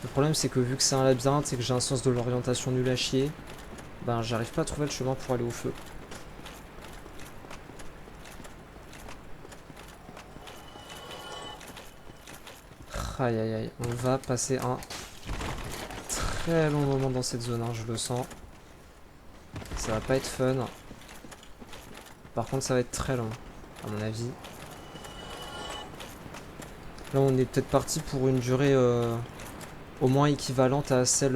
Le problème c'est que vu que c'est un labyrinthe et que j'ai un sens de l'orientation nul à chier, ben j'arrive pas à trouver le chemin pour aller au feu. Aïe aïe aïe, on va passer un très long moment dans cette zone, hein, je le sens. Ça va pas être fun. Par contre ça va être très long, à mon avis. Là on est peut-être parti pour une durée au moins équivalente à celle,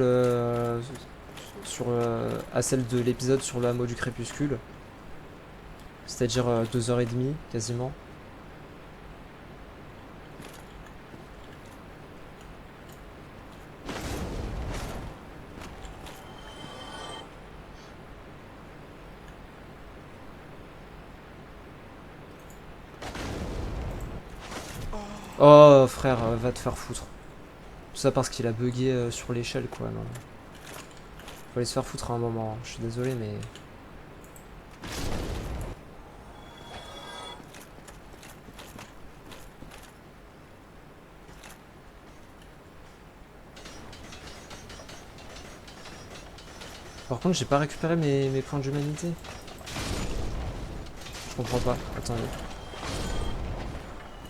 à celle de l'épisode sur le hameau du crépuscule. C'est-à-dire 2h30 quasiment. Oh frère, va te faire foutre. Tout ça parce qu'il a bugué sur l'échelle quoi. Non. Faut aller se faire foutre à un moment, je suis désolé mais... Par contre j'ai pas récupéré mes points d'humanité. Je comprends pas, attendez.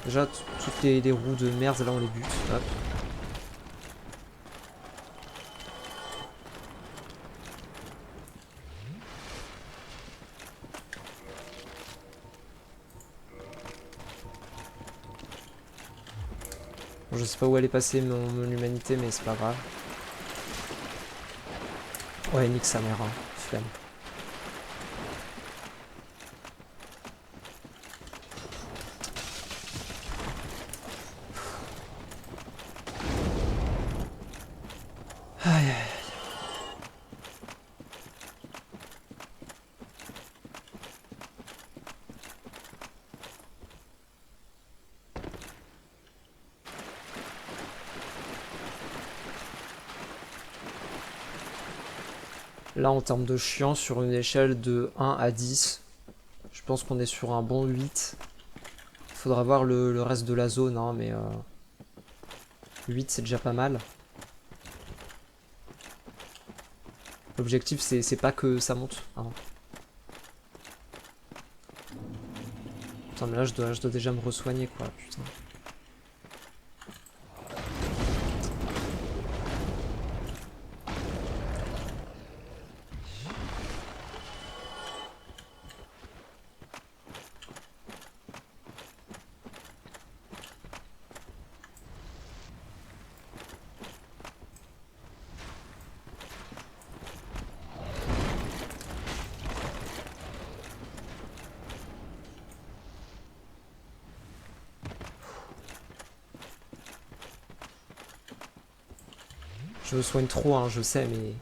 Déjà toutes les roues de merde là on les bute, hop. Bon, je sais pas où elle est passée mon humanité, mais c'est pas grave. Ouais, nique sa mère, hein. Flemme. Aïe, aïe. Là, en termes de chiant, sur une échelle de 1 à 10, je pense qu'on est sur un bon 8. Faudra voir le reste de la zone, hein, mais 8 c'est déjà pas mal. L'objectif c'est pas que ça monte. Hein. Putain mais là je dois déjà me re-soigner quoi, putain. Je me soigne trop, hein, je sais, mais...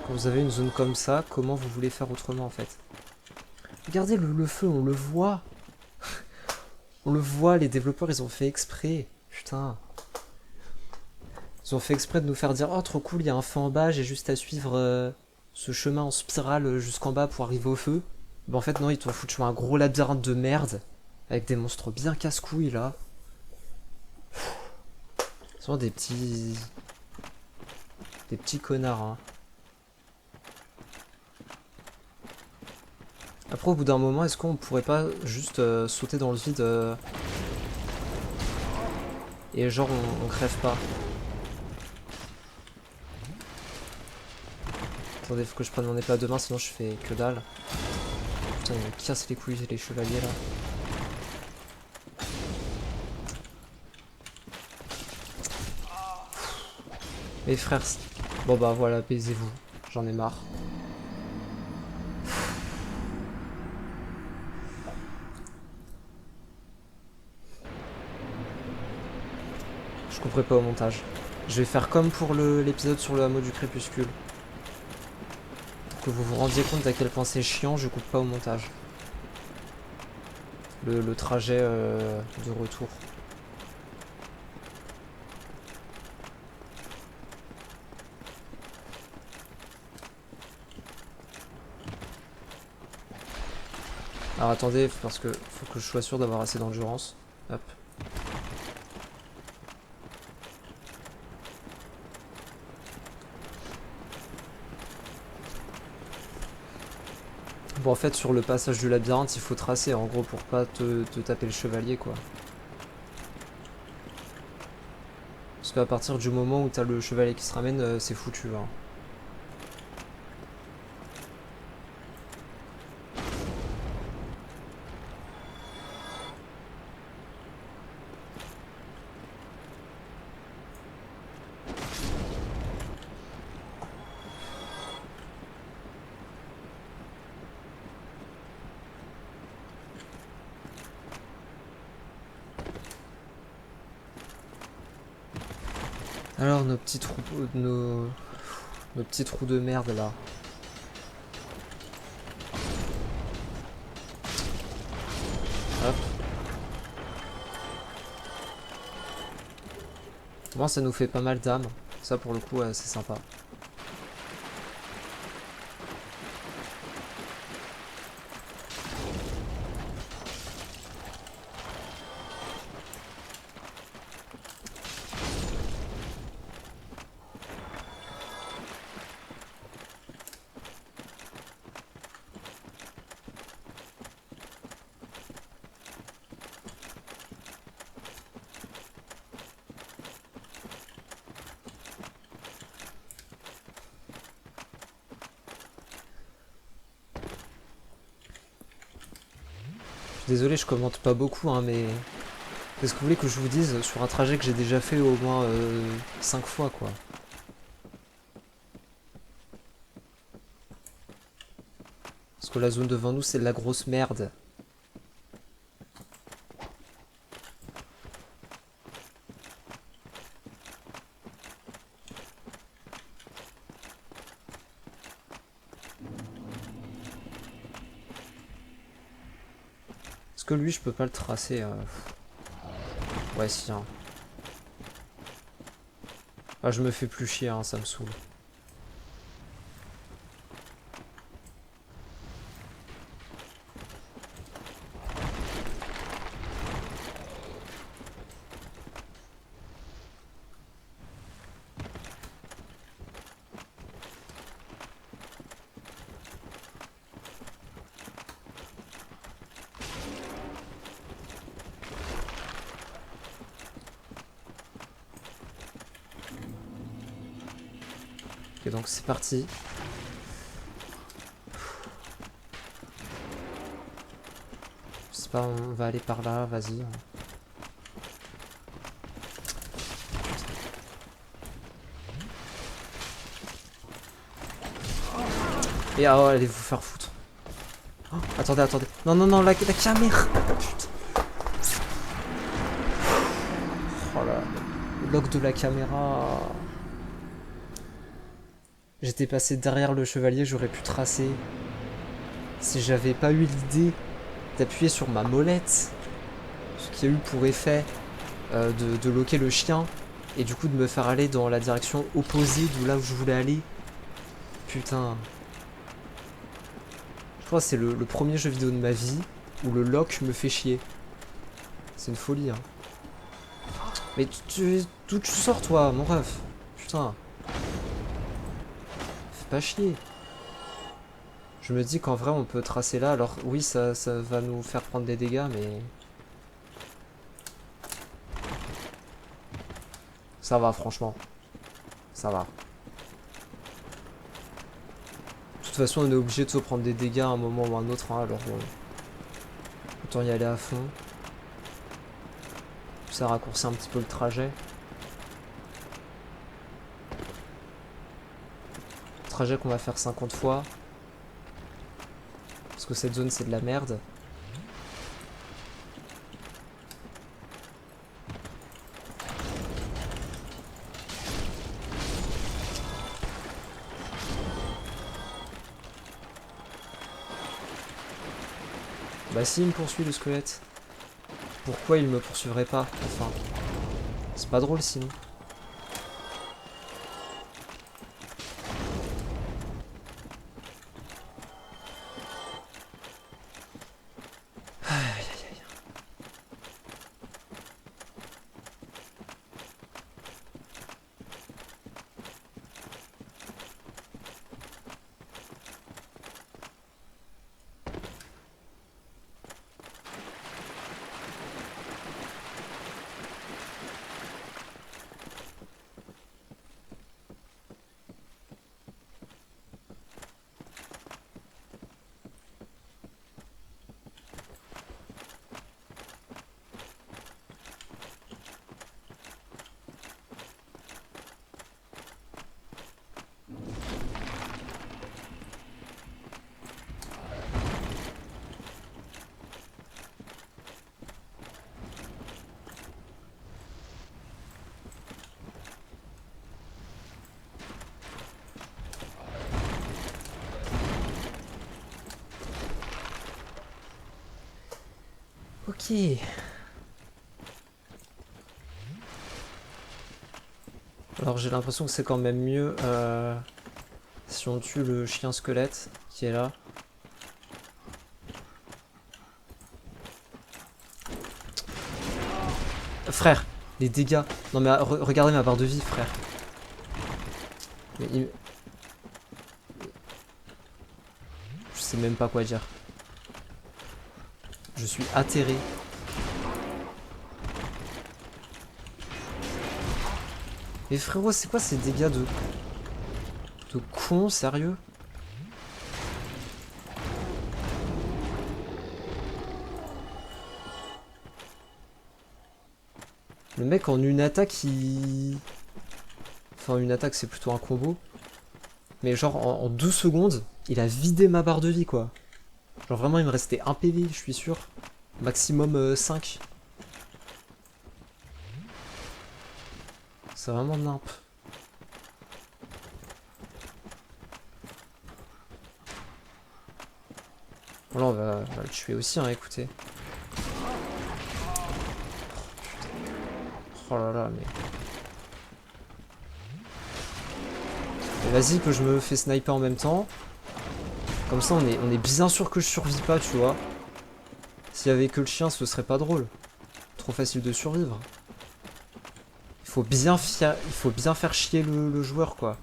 Quand vous avez une zone comme ça, comment vous voulez faire autrement en fait? Regardez le feu, on le voit. On le voit, les développeurs ils ont fait exprès. Putain. Ils ont fait exprès de nous faire dire « Oh trop cool, il y a un feu en bas, j'ai juste à suivre ce chemin en spirale jusqu'en bas pour arriver au feu. » Ben en fait non, ils t'ont foutu un gros labyrinthe de merde. Avec des monstres bien casse-couilles là. Ce sont des petits... Des petits connards hein. Après au bout d'un moment, est-ce qu'on pourrait pas juste sauter dans le vide et genre on crève pas? Attendez, faut que je prenne mon épée à deux mains, sinon je fais que dalle. Putain, ils me cassent les couilles, les chevaliers là. Mes frères... Bon bah voilà, baisez-vous. J'en ai marre. Je couperai pas au montage. Je vais faire comme pour l'épisode sur le hameau du crépuscule. Pour que vous vous rendiez compte d'à quel point c'est chiant, je coupe pas au montage. Le trajet de retour. Alors attendez, parce que faut que je sois sûr d'avoir assez d'endurance. Hop. Bon en fait sur le passage du labyrinthe il faut tracer en gros pour pas te taper le chevalier quoi. Parce qu'à partir du moment où t'as le chevalier qui se ramène c'est foutu hein. Alors nos petits trous, nos petits trous de merde là. Hop. Bon ça nous fait pas mal d'âme. Ça pour le coup c'est sympa. Désolé, je commente pas beaucoup, hein, mais qu'est-ce que vous voulez que je vous dise sur un trajet que j'ai déjà fait au moins 5 fois, quoi. Parce que la zone devant nous, c'est de la grosse merde. Est-ce que lui, je peux pas le tracer Ouais, si, hein. Ah, je me fais plus chier, hein, ça me saoule. Ok, donc c'est parti. Je sais pas, on va aller par là, vas-y. Et ah, allez vous faire foutre. Oh, attendez, attendez. Non, non, non, la caméra. Putain. Oh là, le lock de la caméra. J'étais passé derrière le chevalier, j'aurais pu tracer. Si j'avais pas eu l'idée d'appuyer sur ma molette, ce qui a eu pour effet de loquer le chien, et du coup de me faire aller dans la direction opposée de là où je voulais aller. Putain. Je crois que c'est le premier jeu vidéo de ma vie où le lock me fait chier. C'est une folie, hein. Mais d'où tu sors, toi, mon ref? Putain. Fais pas chier. Je me dis qu'en vrai, on peut tracer là. Alors, oui, ça va nous faire prendre des dégâts, mais... ça va, franchement. Ça va. De toute façon, on est obligé de se prendre des dégâts à un moment ou à un autre, hein, alors autant y aller à fond. Ça raccourcit un petit peu le trajet. Trajet qu'on va faire 50 fois. Parce que cette zone, c'est de la merde. Bah si, il me poursuit, le squelette. Pourquoi il me poursuivrait pas, enfin? C'est pas drôle, sinon. Ok. Alors j'ai l'impression que c'est quand même mieux si on tue le chien squelette qui est là. Frère, les dégâts. Non mais regardez ma barre de vie, frère. Mais je sais même pas quoi dire. Je suis atterré. Mais frérot, c'est quoi ces dégâts de con, sérieux? Le mec en une attaque il... Enfin une attaque c'est plutôt un combo. Mais genre en 12 secondes, il a vidé ma barre de vie quoi. Genre vraiment il me restait 1 PV je suis sûr. Maximum 5. C'est vraiment nimp. Bon là on va le tuer aussi hein, écoutez. Oh là là mais... Vas-y que je me fais sniper en même temps. Comme ça on est bien sûr que je survis pas tu vois. S'il y avait que le chien ce serait pas drôle. Trop facile de survivre. Il faut bien faire chier le joueur quoi.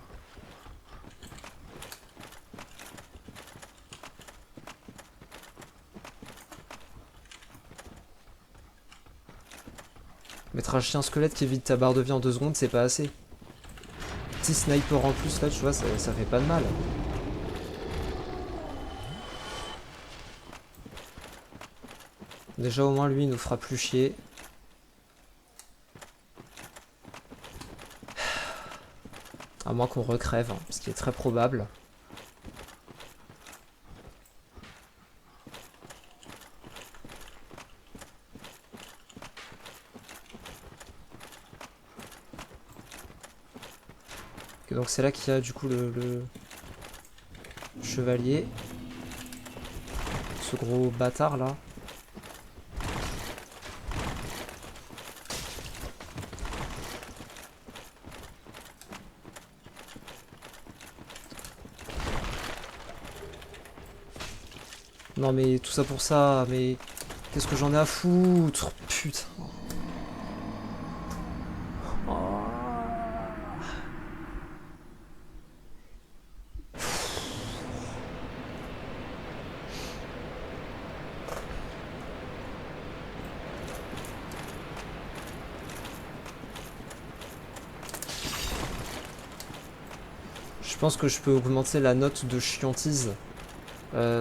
Mettre un chien squelette qui évite ta barre de vie en 2 secondes c'est pas assez. Petit sniper en plus là tu vois ça fait pas de mal. Déjà au moins lui il nous fera plus chier. À moins qu'on recrève, hein, ce qui est très probable. Et donc c'est là qu'il y a du coup le chevalier. Ce gros bâtard là. Non mais tout ça pour ça, mais qu'est-ce que j'en ai à foutre, putain. Oh. Je pense que je peux augmenter la note de chiantise.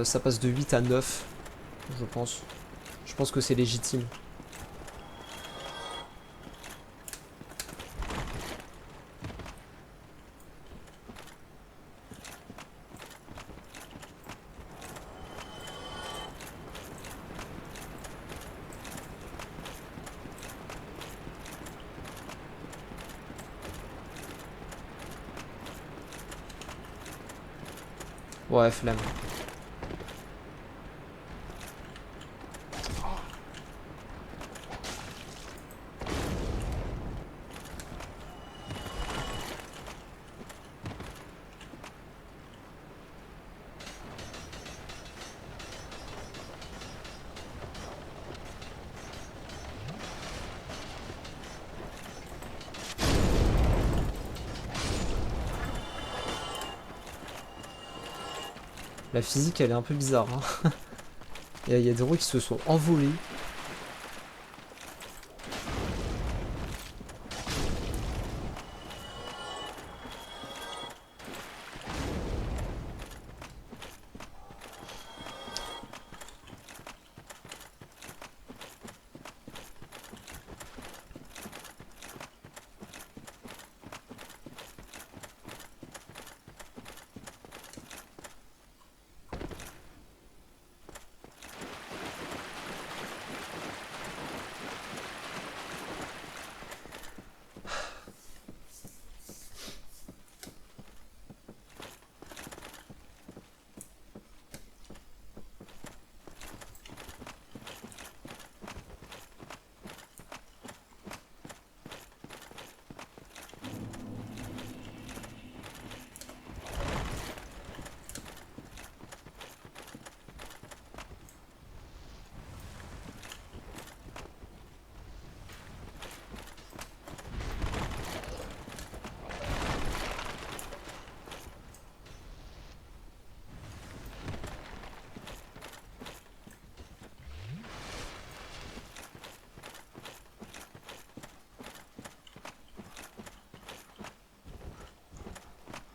Ça passe de 8 à 9, je pense. Je pense que c'est légitime. Ouais, flemme. La physique elle est un peu bizarre. Hein. Il y a des roues qui se sont envolées.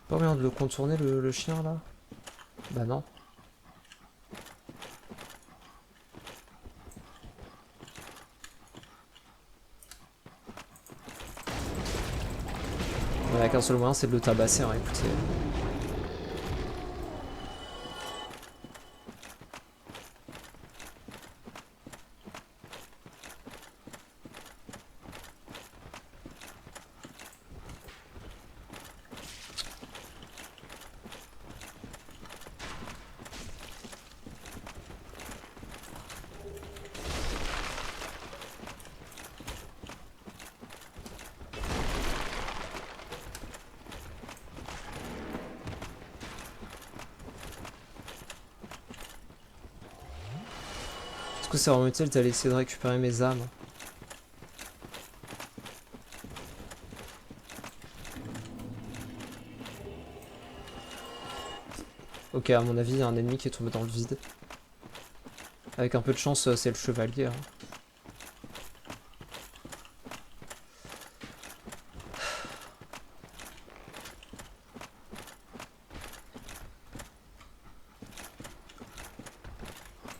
Pas moyen de le contourner le chien là? Bah non. On a qu'un seul moyen, c'est de le tabasser, hein, écoutez. Est-ce que c'est vraiment utile d'aller essayer de récupérer mes âmes? Ok, à mon avis, il y a un ennemi qui est tombé dans le vide. Avec un peu de chance, c'est le chevalier. Hein.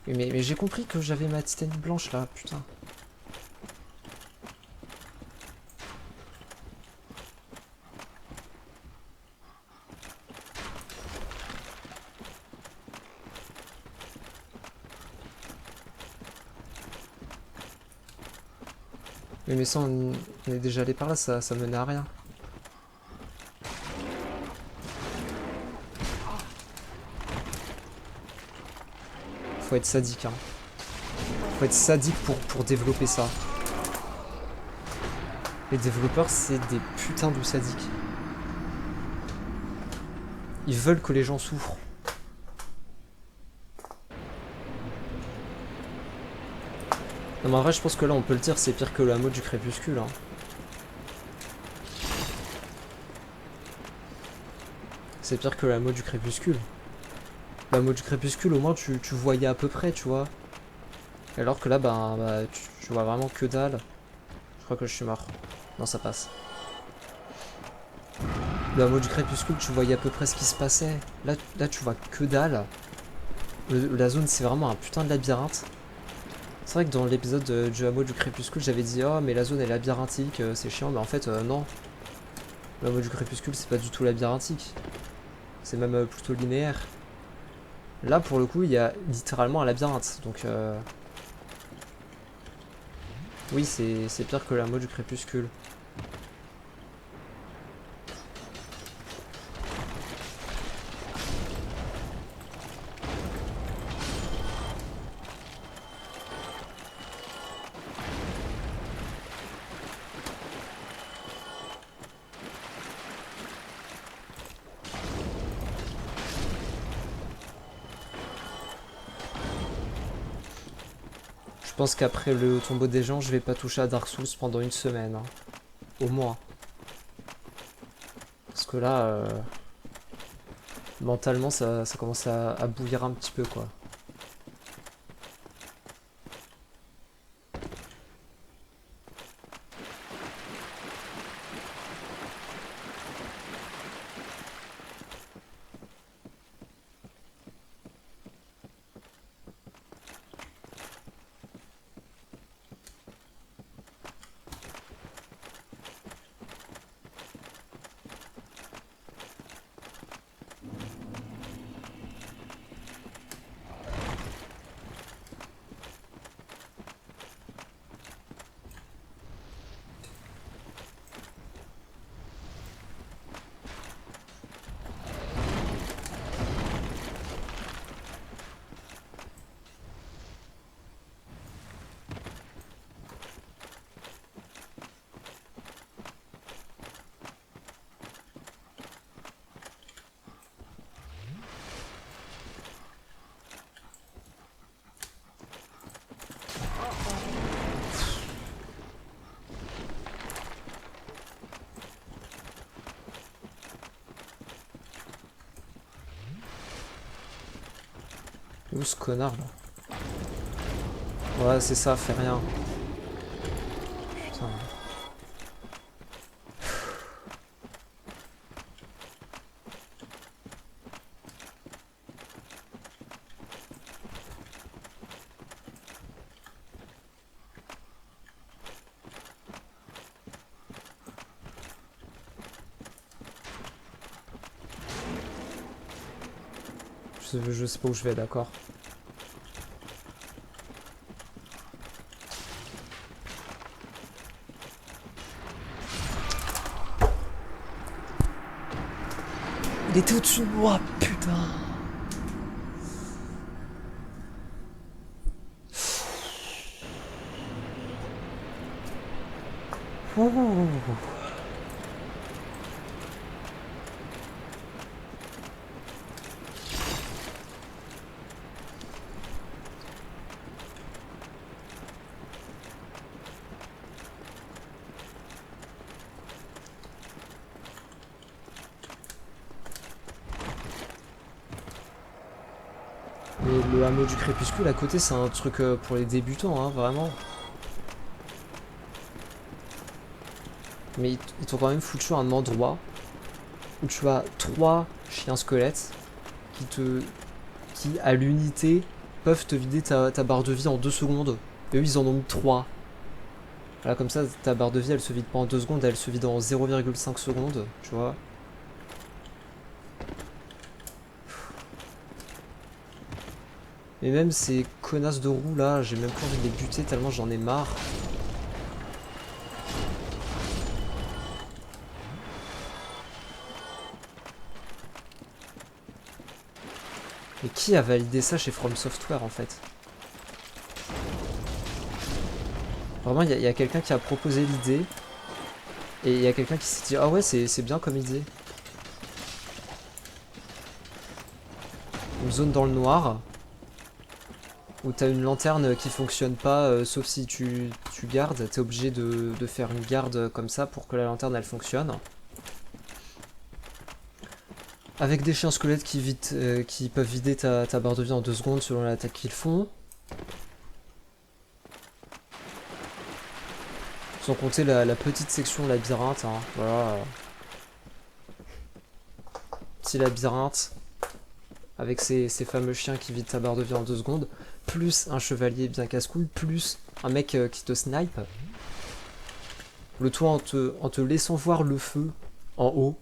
Oui, mais j'ai compris que j'avais ma titane blanche là, putain. Oui, mais ça, on est déjà allé par là, ça menait à rien. Faut être sadique, hein. Faut être sadique pour développer ça. Les développeurs, c'est des putains de sadiques. Ils veulent que les gens souffrent. Non mais en vrai, je pense que là, on peut le dire, c'est pire que le hameau du crépuscule. Hein. C'est pire que le hameau du crépuscule. Le hameau du crépuscule, au moins, tu voyais à peu près, tu vois. Alors que là, tu vois vraiment que dalle. Je crois que je suis mort. Non, ça passe. Le hameau du crépuscule, tu voyais à peu près ce qui se passait. Là tu vois que dalle. La zone, c'est vraiment un putain de labyrinthe. C'est vrai que dans l'épisode du hameau du crépuscule, j'avais dit « Oh, mais la zone est labyrinthique, c'est chiant. » Mais en fait, non. Le hameau du crépuscule, c'est pas du tout labyrinthique. C'est même plutôt linéaire. Là, pour le coup, il y a littéralement un labyrinthe. Donc, oui, c'est pire que le hameau du crépuscule. Je pense qu'après le tombeau des gens, je vais pas toucher à Dark Souls pendant une semaine. Hein. Au moins. Parce que là, mentalement, ça commence à bouillir un petit peu, quoi. Où ce connard là? Ouais, c'est ça, fait rien. Putain. je sais pas où je vais, d'accord. Il était au-dessus de moi, putain. Ouh. Mais le hameau du crépuscule à côté, c'est un truc pour les débutants, hein, vraiment. Mais ils t'ont quand même foutu un endroit où tu as 3 chiens squelettes qui à l'unité, peuvent te vider ta barre de vie en 2 secondes. Et eux, ils en ont mis 3. Voilà, comme ça, ta barre de vie, elle se vide pas en 2 secondes, elle se vide en 0,5 secondes, tu vois. Et même ces connasses de roues là, j'ai même plus envie de les buter tellement j'en ai marre. Mais qui a validé ça chez From Software en fait? Vraiment, il y a quelqu'un qui a proposé l'idée. Et il y a quelqu'un qui s'est dit, ah ouais, c'est bien comme idée. Une zone dans le noir. Où t'as une lanterne qui fonctionne pas, sauf si tu gardes. T'es obligé de faire une garde comme ça pour que la lanterne elle fonctionne. Avec des chiens squelettes qui peuvent vider ta barre de vie en 2 secondes selon l'attaque qu'ils font. Sans compter la petite section labyrinthe, hein. Voilà. Petit labyrinthe. Avec ces fameux chiens qui vident ta barre de vie en 2 secondes. Plus un chevalier bien casse-couille. Plus un mec qui te snipe. Le tout en te laissant voir le feu en haut.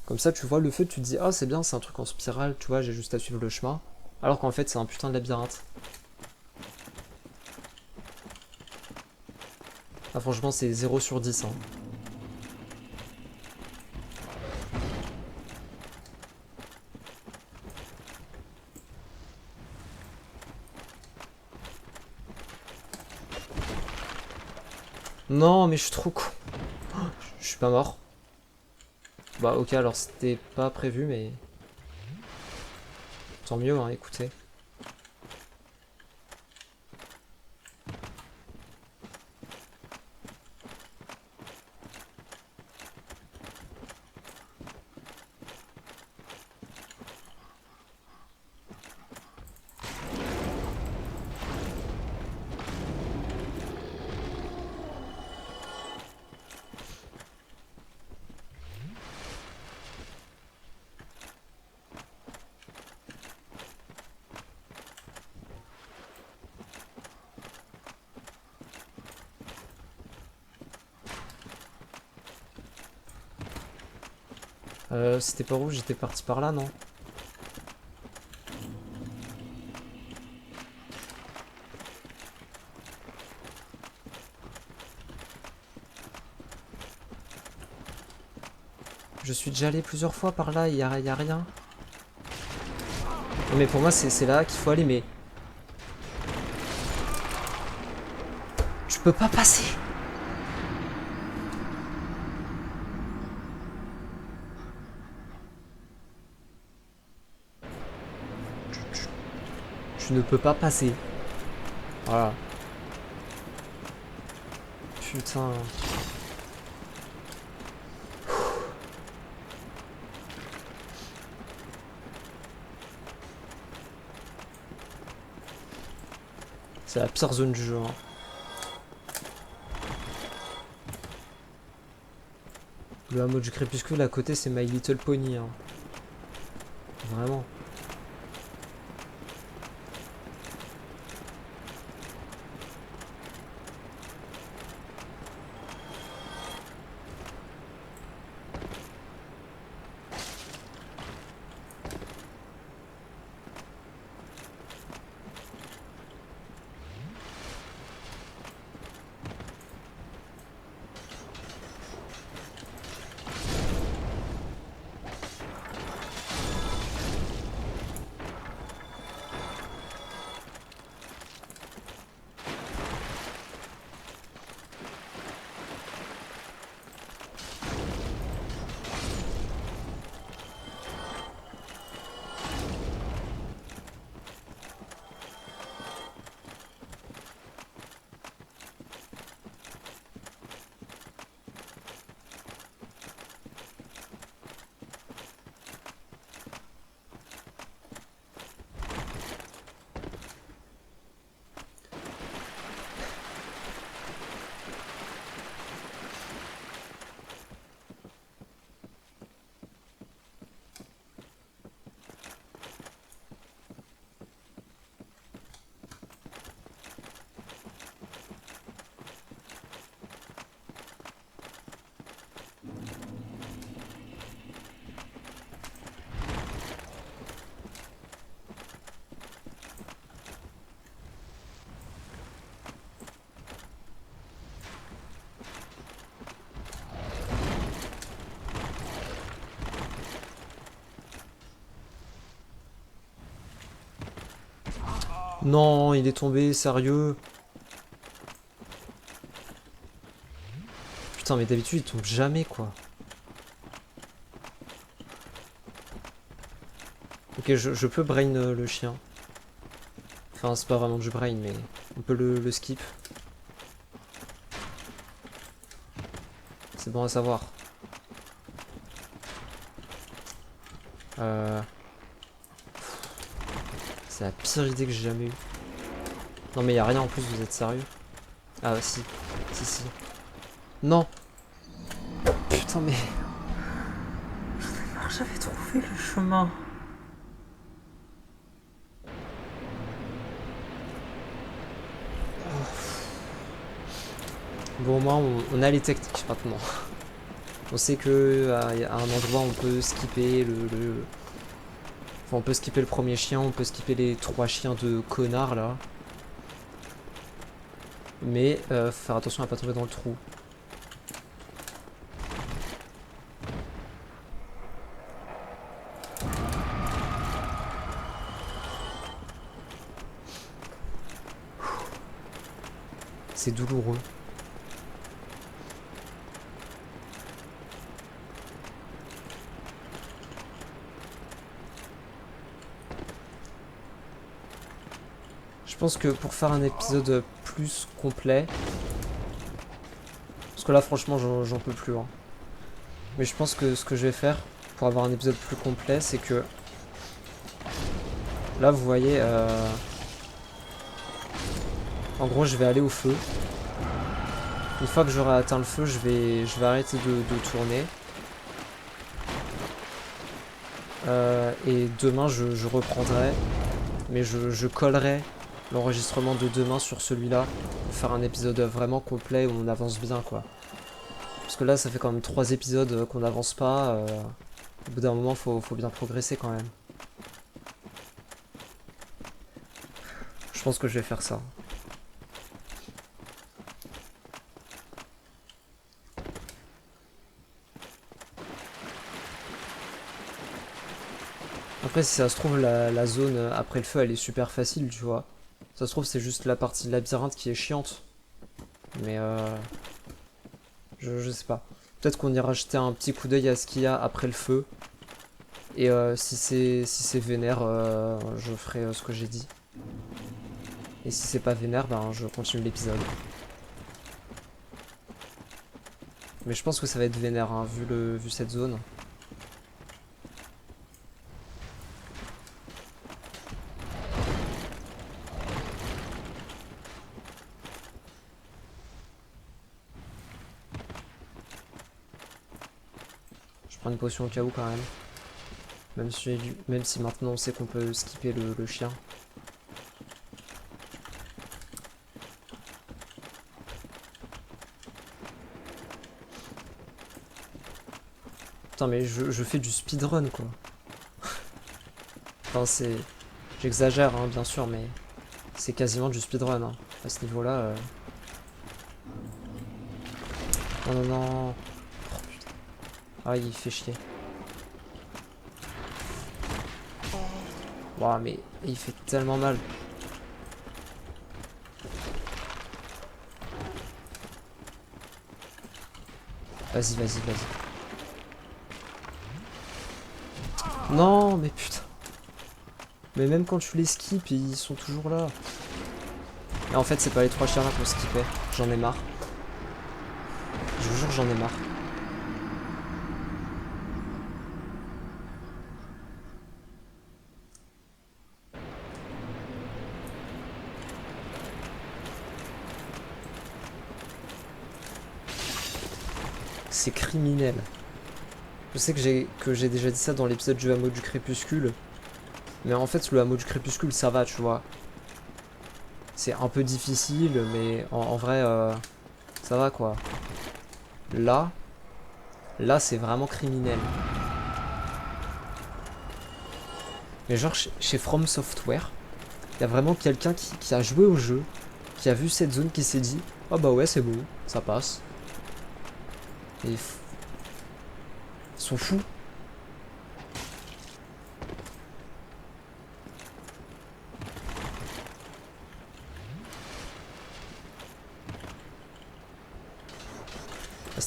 Comme ça, tu vois le feu, tu te dis, ah, c'est bien, c'est un truc en spirale, tu vois, j'ai juste à suivre le chemin. Alors qu'en fait, c'est un putain de labyrinthe. Ah, franchement, c'est 0 sur 10. Hein. Non, mais je suis trop con. Je suis pas mort. Bah, ok, alors c'était pas prévu, mais. Tant mieux, hein, écoutez. C'était pas rouge, j'étais parti par là, non? Je suis déjà allé plusieurs fois par là, y a rien. Non, mais pour moi, c'est là qu'il faut aller, mais. Tu peux pas passer! Tu ne peux pas passer. Voilà. Putain. C'est la pire zone du jeu. Hein. Le hameau du crépuscule à côté, c'est My Little Pony. Hein. Vraiment. Non, il est tombé, sérieux. Putain, mais d'habitude, il tombe jamais, quoi. Ok, je peux brain le chien. Enfin, c'est pas vraiment du brain, mais on peut le skip. C'est bon à savoir. C'est la pire idée que j'ai jamais eue. Non mais y a rien en plus, vous êtes sérieux? Ah si, si. Non. Putain mais... J'avais trouvé le chemin. Bon au moins on a les techniques maintenant. On sait que à un endroit on peut skipper Enfin, on peut skipper le premier chien, on peut skipper les 3 chiens de connards là. Mais faut faire attention à pas tomber dans le trou. C'est douloureux. Je pense que pour faire un épisode plus complet... Parce que là franchement j'en peux plus. Hein. Mais je pense que ce que je vais faire pour avoir un épisode plus complet, c'est que... Là vous voyez... En gros je vais aller au feu. Une fois que j'aurai atteint le feu, je vais arrêter de tourner. Et demain je reprendrai. Mais je collerai l'enregistrement de demain sur celui-là pour faire un épisode vraiment complet où on avance bien quoi. Parce que là ça fait quand même 3 épisodes qu'on n'avance pas. Au bout d'un moment faut bien progresser quand même. Je pense que je vais faire ça. Après si ça se trouve la zone après le feu elle est super facile tu vois. Ça se trouve c'est juste la partie labyrinthe qui est chiante. Mais je sais pas. Peut-être qu'on ira jeter un petit coup d'œil à ce qu'il y a après le feu. Et si c'est vénère, je ferai ce que j'ai dit. Et si c'est pas vénère, ben je continue l'épisode. Mais je pense que ça va être vénère, hein, vu cette zone. Je prends une potion au cas où quand même. Même si maintenant on sait qu'on peut skipper le chien. Putain mais je fais du speedrun quoi. Enfin c'est... J'exagère hein, bien sûr mais c'est quasiment du speedrun hein. À ce niveau là. Non non non. Oh, putain. Ah il fait chier. Waouh mais il fait tellement mal. Vas-y, vas-y, vas-y. Non, mais putain. Mais même quand tu les skips, ils sont toujours là. Et en fait, c'est pas les 3 chiens là qu'on skippait. J'en ai marre. Je vous jure, j'en ai marre. C'est criminel. Je sais que j'ai déjà dit ça dans l'épisode du hameau du crépuscule. Mais en fait, le hameau du crépuscule, ça va, tu vois. C'est un peu difficile, mais en vrai, ça va, quoi. Là c'est vraiment criminel. Mais genre, chez From Software, il y a vraiment quelqu'un qui a joué au jeu, qui a vu cette zone, qui s'est dit « Ah bah ouais, c'est beau, ça passe. » Et ils sont fous.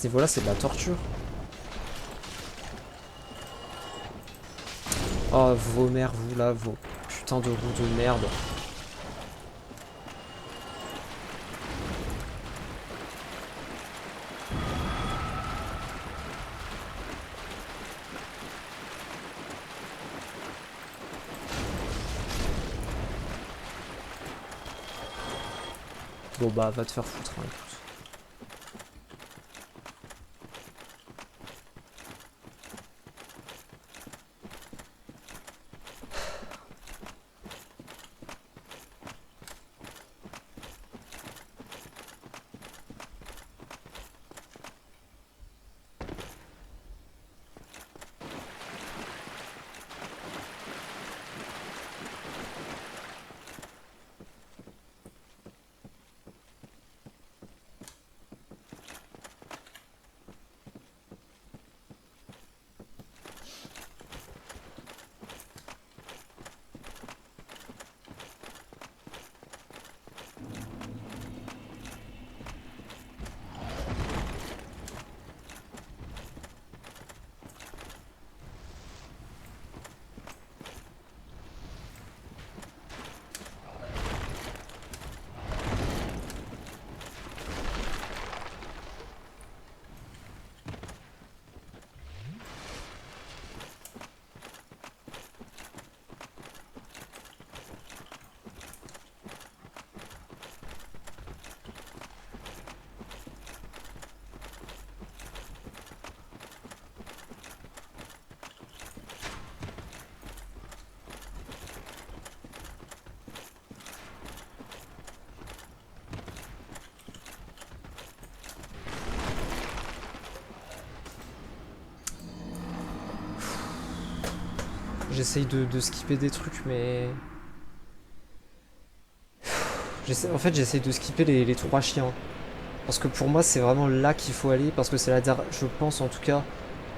ce niveau-là, c'est de la torture. Oh, vos mères, vous là, vos putains de roues de merde. Bon bah, va te faire foutre, hein, écoute. J'essaye de skipper des trucs, mais... En fait, j'essaye de skipper les trois chiens. Parce que pour moi, c'est vraiment là qu'il faut aller, parce que c'est la dernière... Je pense en tout cas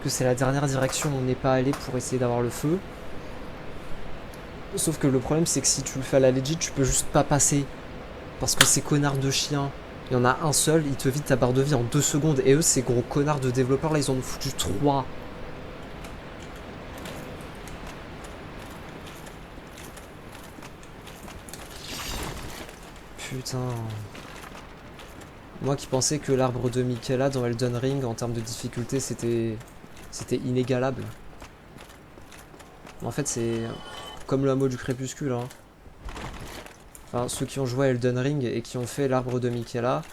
que c'est la dernière direction où on n'est pas allé pour essayer d'avoir le feu. Sauf que le problème, c'est que si tu le fais à la legit, tu peux juste pas passer. Parce que ces connards de chiens, il y en a un seul, il te vide ta barre de vie en 2 secondes. Et eux, ces gros connards de développeurs, là, ils en ont foutu 3. Putain. Moi qui pensais que l'arbre de Michaela dans Elden Ring, en termes de difficulté, c'était inégalable. En fait, c'est comme le hameau du crépuscule. Hein. Enfin, ceux qui ont joué à Elden Ring et qui ont fait l'arbre de Michaela,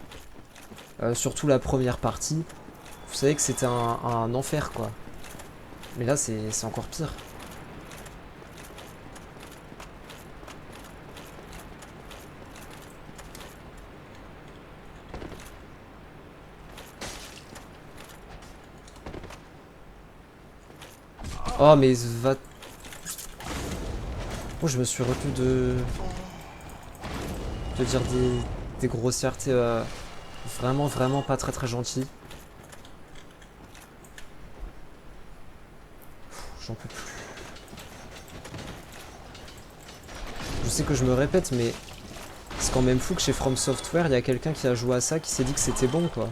surtout la première partie, vous savez que c'était un enfer, quoi. Mais là, c'est encore pire. Oh, mais va... Oh, je me suis retenu de dire des grossièretés vraiment pas très gentilles. J'en peux plus. Je sais que je me répète, mais c'est quand même fou que chez From Software, il y a quelqu'un qui a joué à ça, qui s'est dit que c'était bon, quoi.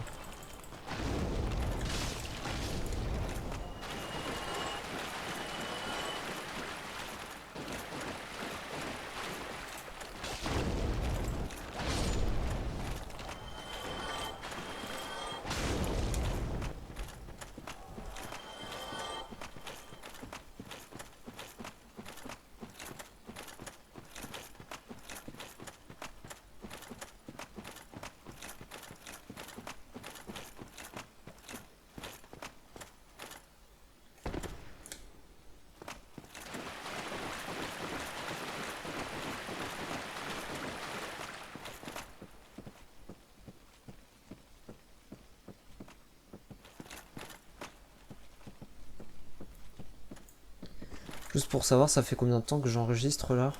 Juste pour savoir, ça fait combien de temps que j'enregistre là?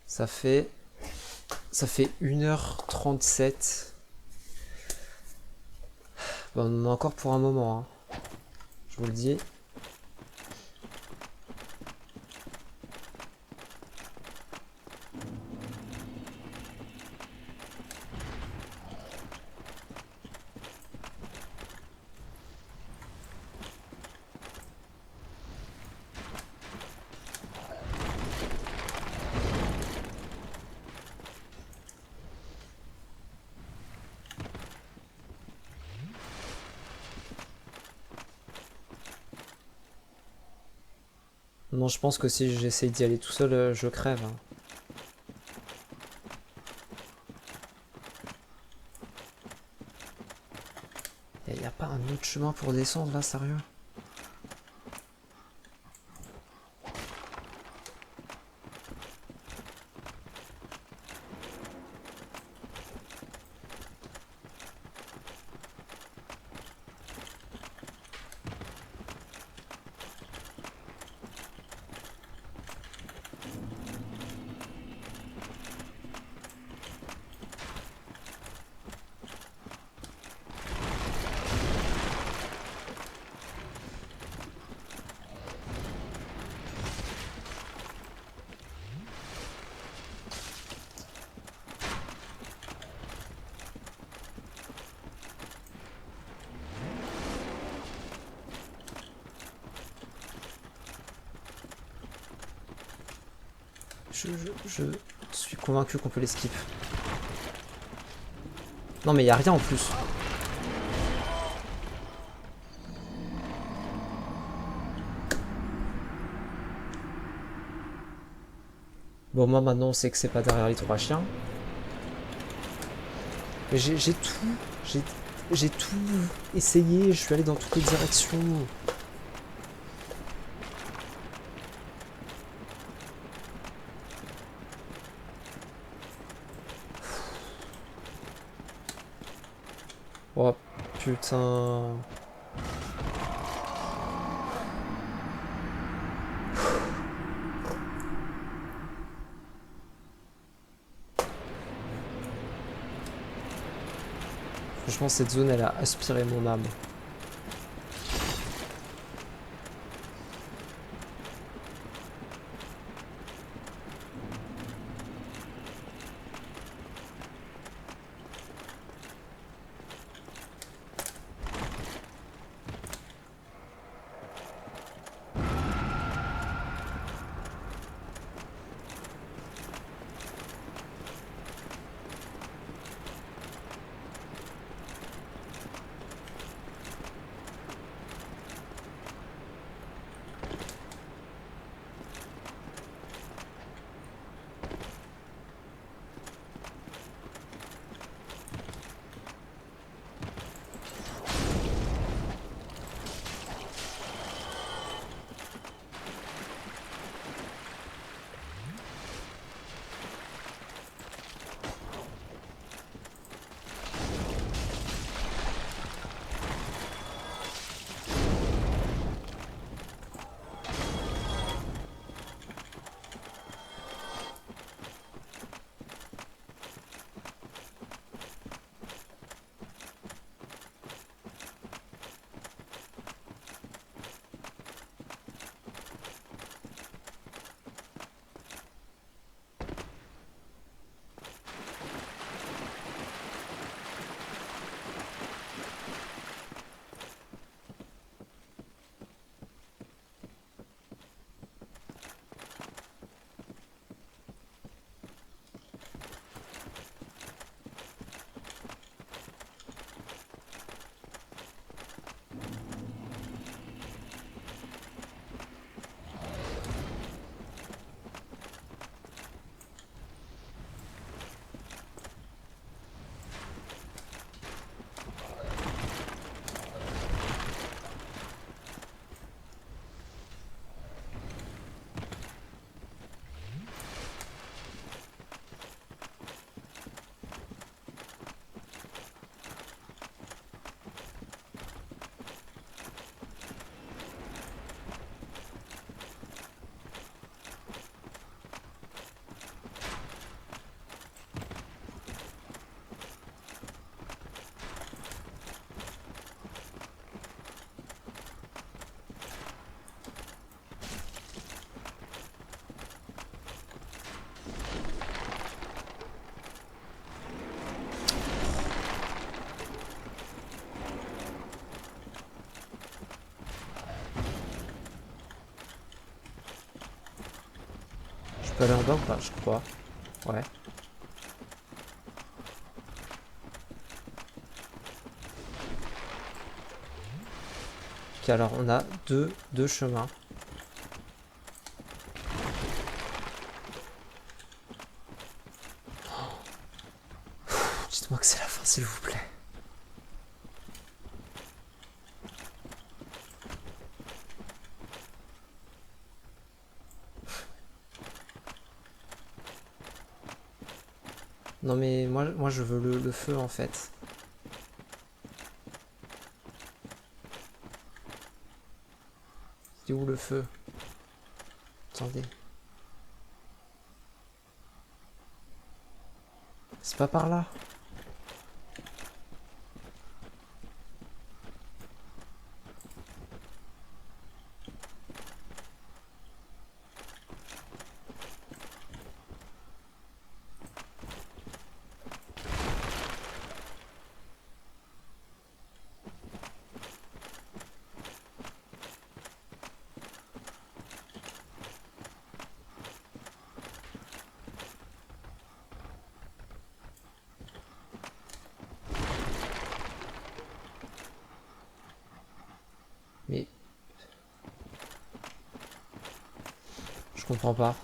Ça fait 1h37. Bon, on en a encore pour un moment, hein. Je vous le dis. Non, je pense que si j'essaye d'y aller tout seul, je crève. Y a pas un autre chemin pour descendre là, sérieux? Je suis convaincu qu'on peut les skip. Non mais y a rien en plus. Bon, moi maintenant on sait que c'est pas derrière les 3 chiens. Mais j'ai tout. J'ai tout essayé, je suis allé dans toutes les directions. Oh putain. Franchement, cette zone, elle a aspiré mon âme. Je peux aller en bas ou pas? Je crois. Ouais. Ok, alors on a deux chemins. s'il vous plaît. Non mais moi je veux le feu en fait. C'est où le feu? Attendez. C'est pas par là. Mais je comprends pas.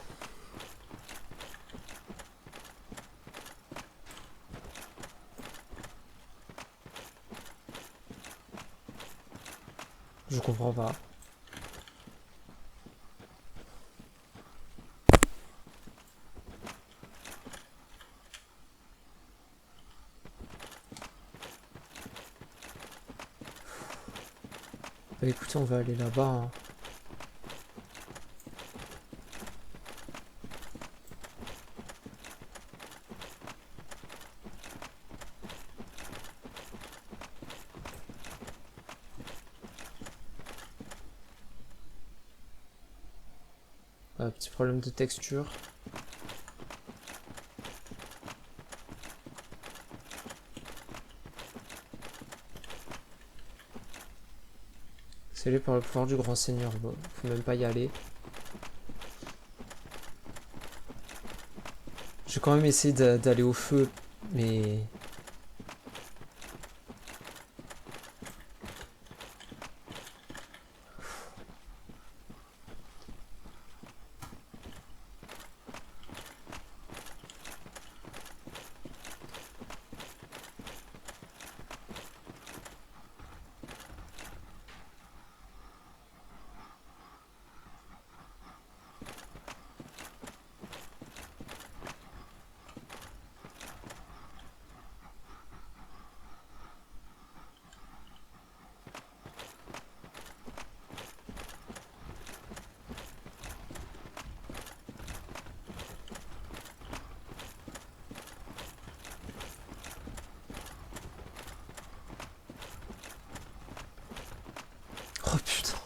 Je comprends pas. Bah écoutez, on va aller là-bas, hein. Petit problème de texture. Scellé par le pouvoir du grand seigneur. Bon, faut même pas y aller. J'ai quand même essayé d'aller au feu, mais... Oh putain.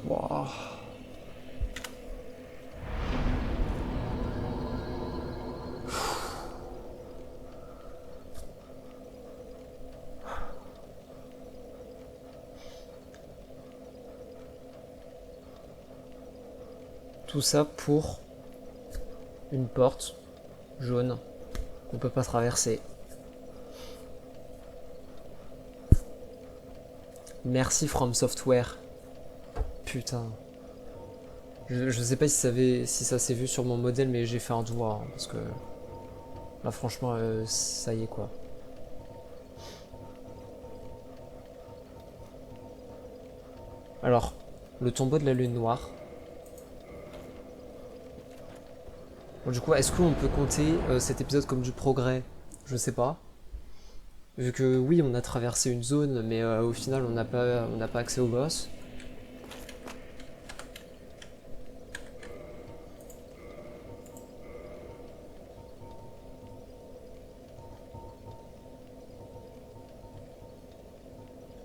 Wow. Tout ça pour une porte jaune qu'on peut pas traverser. Merci From Software. Putain. Je sais pas si ça s'est vu sur mon modèle, mais j'ai fait un doigt, hein, parce que là franchement ça y est quoi. Alors, le tombeau de la lune noire. Bon, du coup, est-ce qu'on peut compter cet épisode comme du progrès? Je sais pas. Vu que oui, on a traversé une zone, mais au final, on n'a pas accès au boss.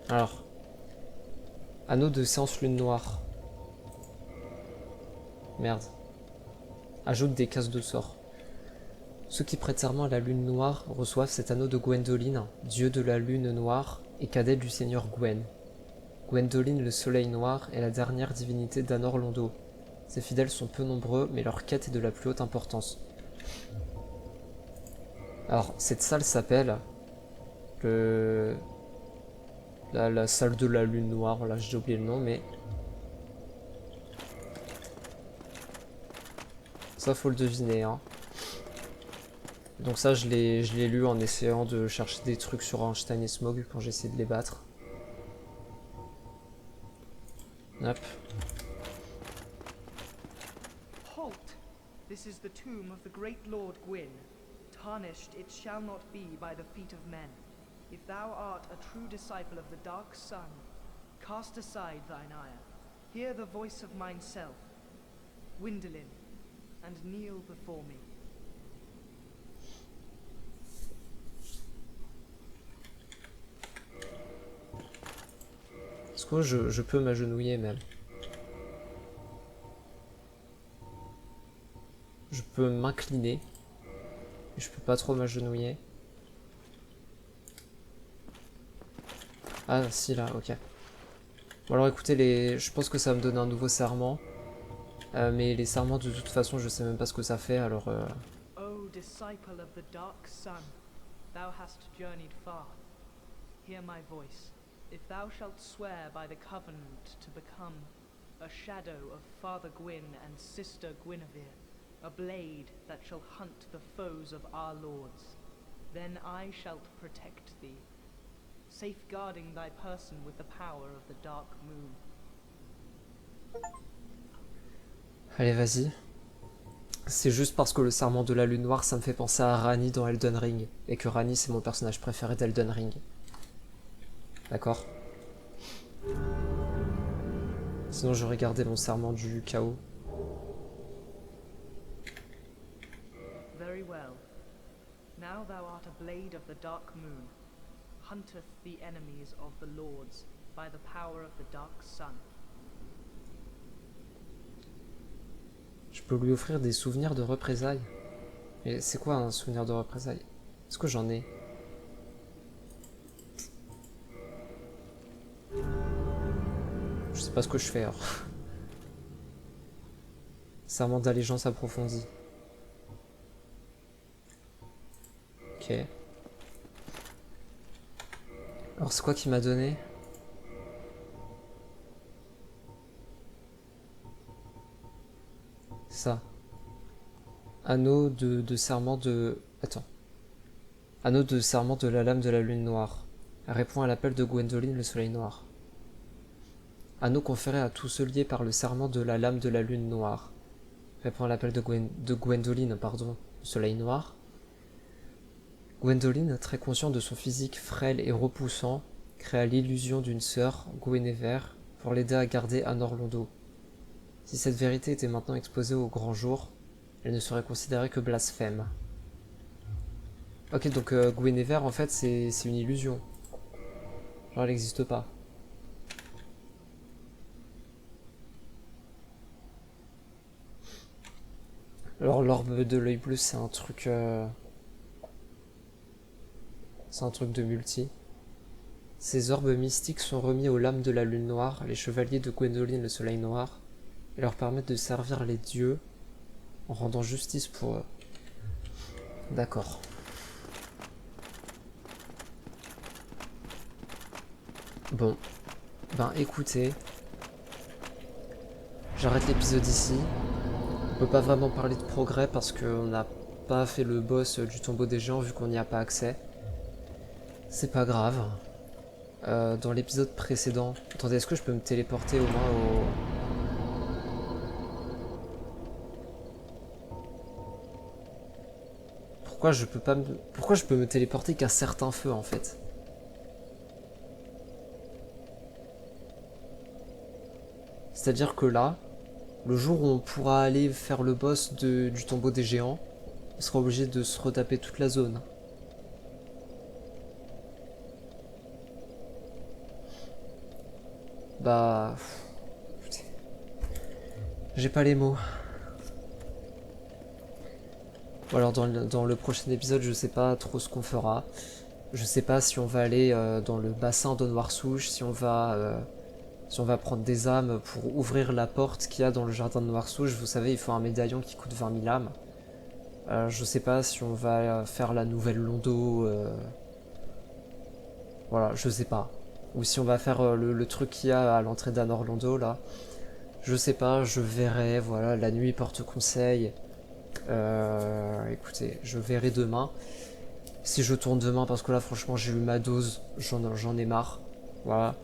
Alors, anneau de séance lune noire. Merde. Ajoute des cases de sort. Ceux qui prêtent serment à la lune noire reçoivent cet anneau de Gwendoline, dieu de la lune noire et cadet du seigneur Gwen. Gwendoline, le soleil noir, est la dernière divinité d'Anor Londo. Ses fidèles sont peu nombreux, mais leur quête est de la plus haute importance. Alors, cette salle s'appelle la salle de la lune noire. Voilà, j'ai oublié le nom, mais ça faut le deviner, hein. Donc ça, je l'ai lu en essayant de chercher des trucs sur Einstein et Smaug quand j'essaie de les battre. Hop. Halt! This is the tomb of the great Lord Gwyn. Tarnished it shall not be by the feet of men. If thou art a true disciple of the Dark Sun, cast aside thine ire. Hear the voice of mine self, Gwyndolin, and kneel before me. Est-ce que je peux m'agenouiller même? Je peux m'incliner. Je peux pas trop m'agenouiller. Ah si là, ok. Bon alors écoutez, je pense que ça va me donne un nouveau serment. Mais les serments de toute façon je sais même pas ce que ça fait alors... O disciple of the Dark Sun, thou hast journeyed far. Hear my voice. If thou shalt swear by the covenant to become a shadow of Father Gwyn and Sister Guinevere, a blade that shall hunt the foes of our lords, then I shalt protect thee, safeguarding thy person with the power of the dark moon. Allez vas-y. C'est juste parce que le serment de la lune noire ça me fait penser à Ranni dans Elden Ring. Et que Ranni c'est mon personnage préféré d'Elden Ring. D'accord. Sinon j'aurais gardé mon serment du chaos. Very well. Now thou art a blade of the dark moon, hunteth the enemies of the lords by the power of the dark sun. Je peux lui offrir des souvenirs de représailles. Et c'est quoi un souvenir de représailles? Est-ce que j'en ai? Je sais pas ce que je fais alors. Serment d'allégeance approfondie. Ok. Alors c'est quoi qu'il m'a donné? Ça. Anneau de serment de... Attends. Anneau de serment de la lame de la lune noire. Répond à l'appel de Gwyndolin le soleil noir. Anneau conféré à tous ceux liés par le serment de la lame de la lune noire. Répond à l'appel de Gwyndolin, pardon, le soleil noir. Gwyndolin, très conscient de son physique frêle et repoussant, créa l'illusion d'une sœur, Guinevere, pour l'aider à garder Anor Londo. Si cette vérité était maintenant exposée au grand jour, elle ne serait considérée que blasphème. Ok, donc Guinevere, en fait, c'est une illusion. Genre, elle n'existe pas. Alors, l'orbe de l'œil bleu, c'est un truc... C'est un truc de multi. Ces orbes mystiques sont remis aux lames de la lune noire, les chevaliers de Gwyndolin le soleil noir, et leur permettent de servir les dieux en rendant justice pour eux. D'accord. Bon. Ben écoutez. J'arrête l'épisode ici. On peut pas vraiment parler de progrès parce qu'on n'a pas fait le boss du tombeau des géants vu qu'on n'y a pas accès. C'est pas grave. Dans l'épisode précédent... Attendez, est-ce que je peux me téléporter au moins au... Pourquoi je peux pas me... Pourquoi je peux me téléporter qu'à certains feux en fait? C'est-à-dire que là, le jour où on pourra aller faire le boss du tombeau des géants, on sera obligé de se retaper toute la zone. Bah... J'ai pas les mots. Ou alors dans le prochain épisode, je sais pas trop ce qu'on fera. Je sais pas si on va aller dans le bassin de Noirsouche, si on va prendre des âmes pour ouvrir la porte qu'il y a dans le jardin de Noirsouche. Vous savez, il faut un médaillon qui coûte 20 000 âmes. Je sais pas si on va faire la nouvelle Londo. Voilà, je sais pas. Ou si on va faire le truc qu'il y a à l'entrée d'Anor Londo, là. Je sais pas, je verrai, voilà, la nuit porte conseil. Écoutez, je verrai demain. Si je tourne demain, parce que là, franchement, j'ai eu ma dose. J'en ai marre. Voilà.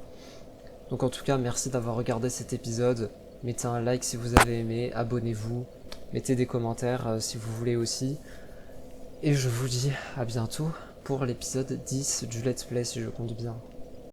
Donc en tout cas, merci d'avoir regardé cet épisode. Mettez un like si vous avez aimé. Abonnez-vous. Mettez des commentaires si vous voulez aussi. Et je vous dis à bientôt pour l'épisode 10 du Let's Play, si je compte bien.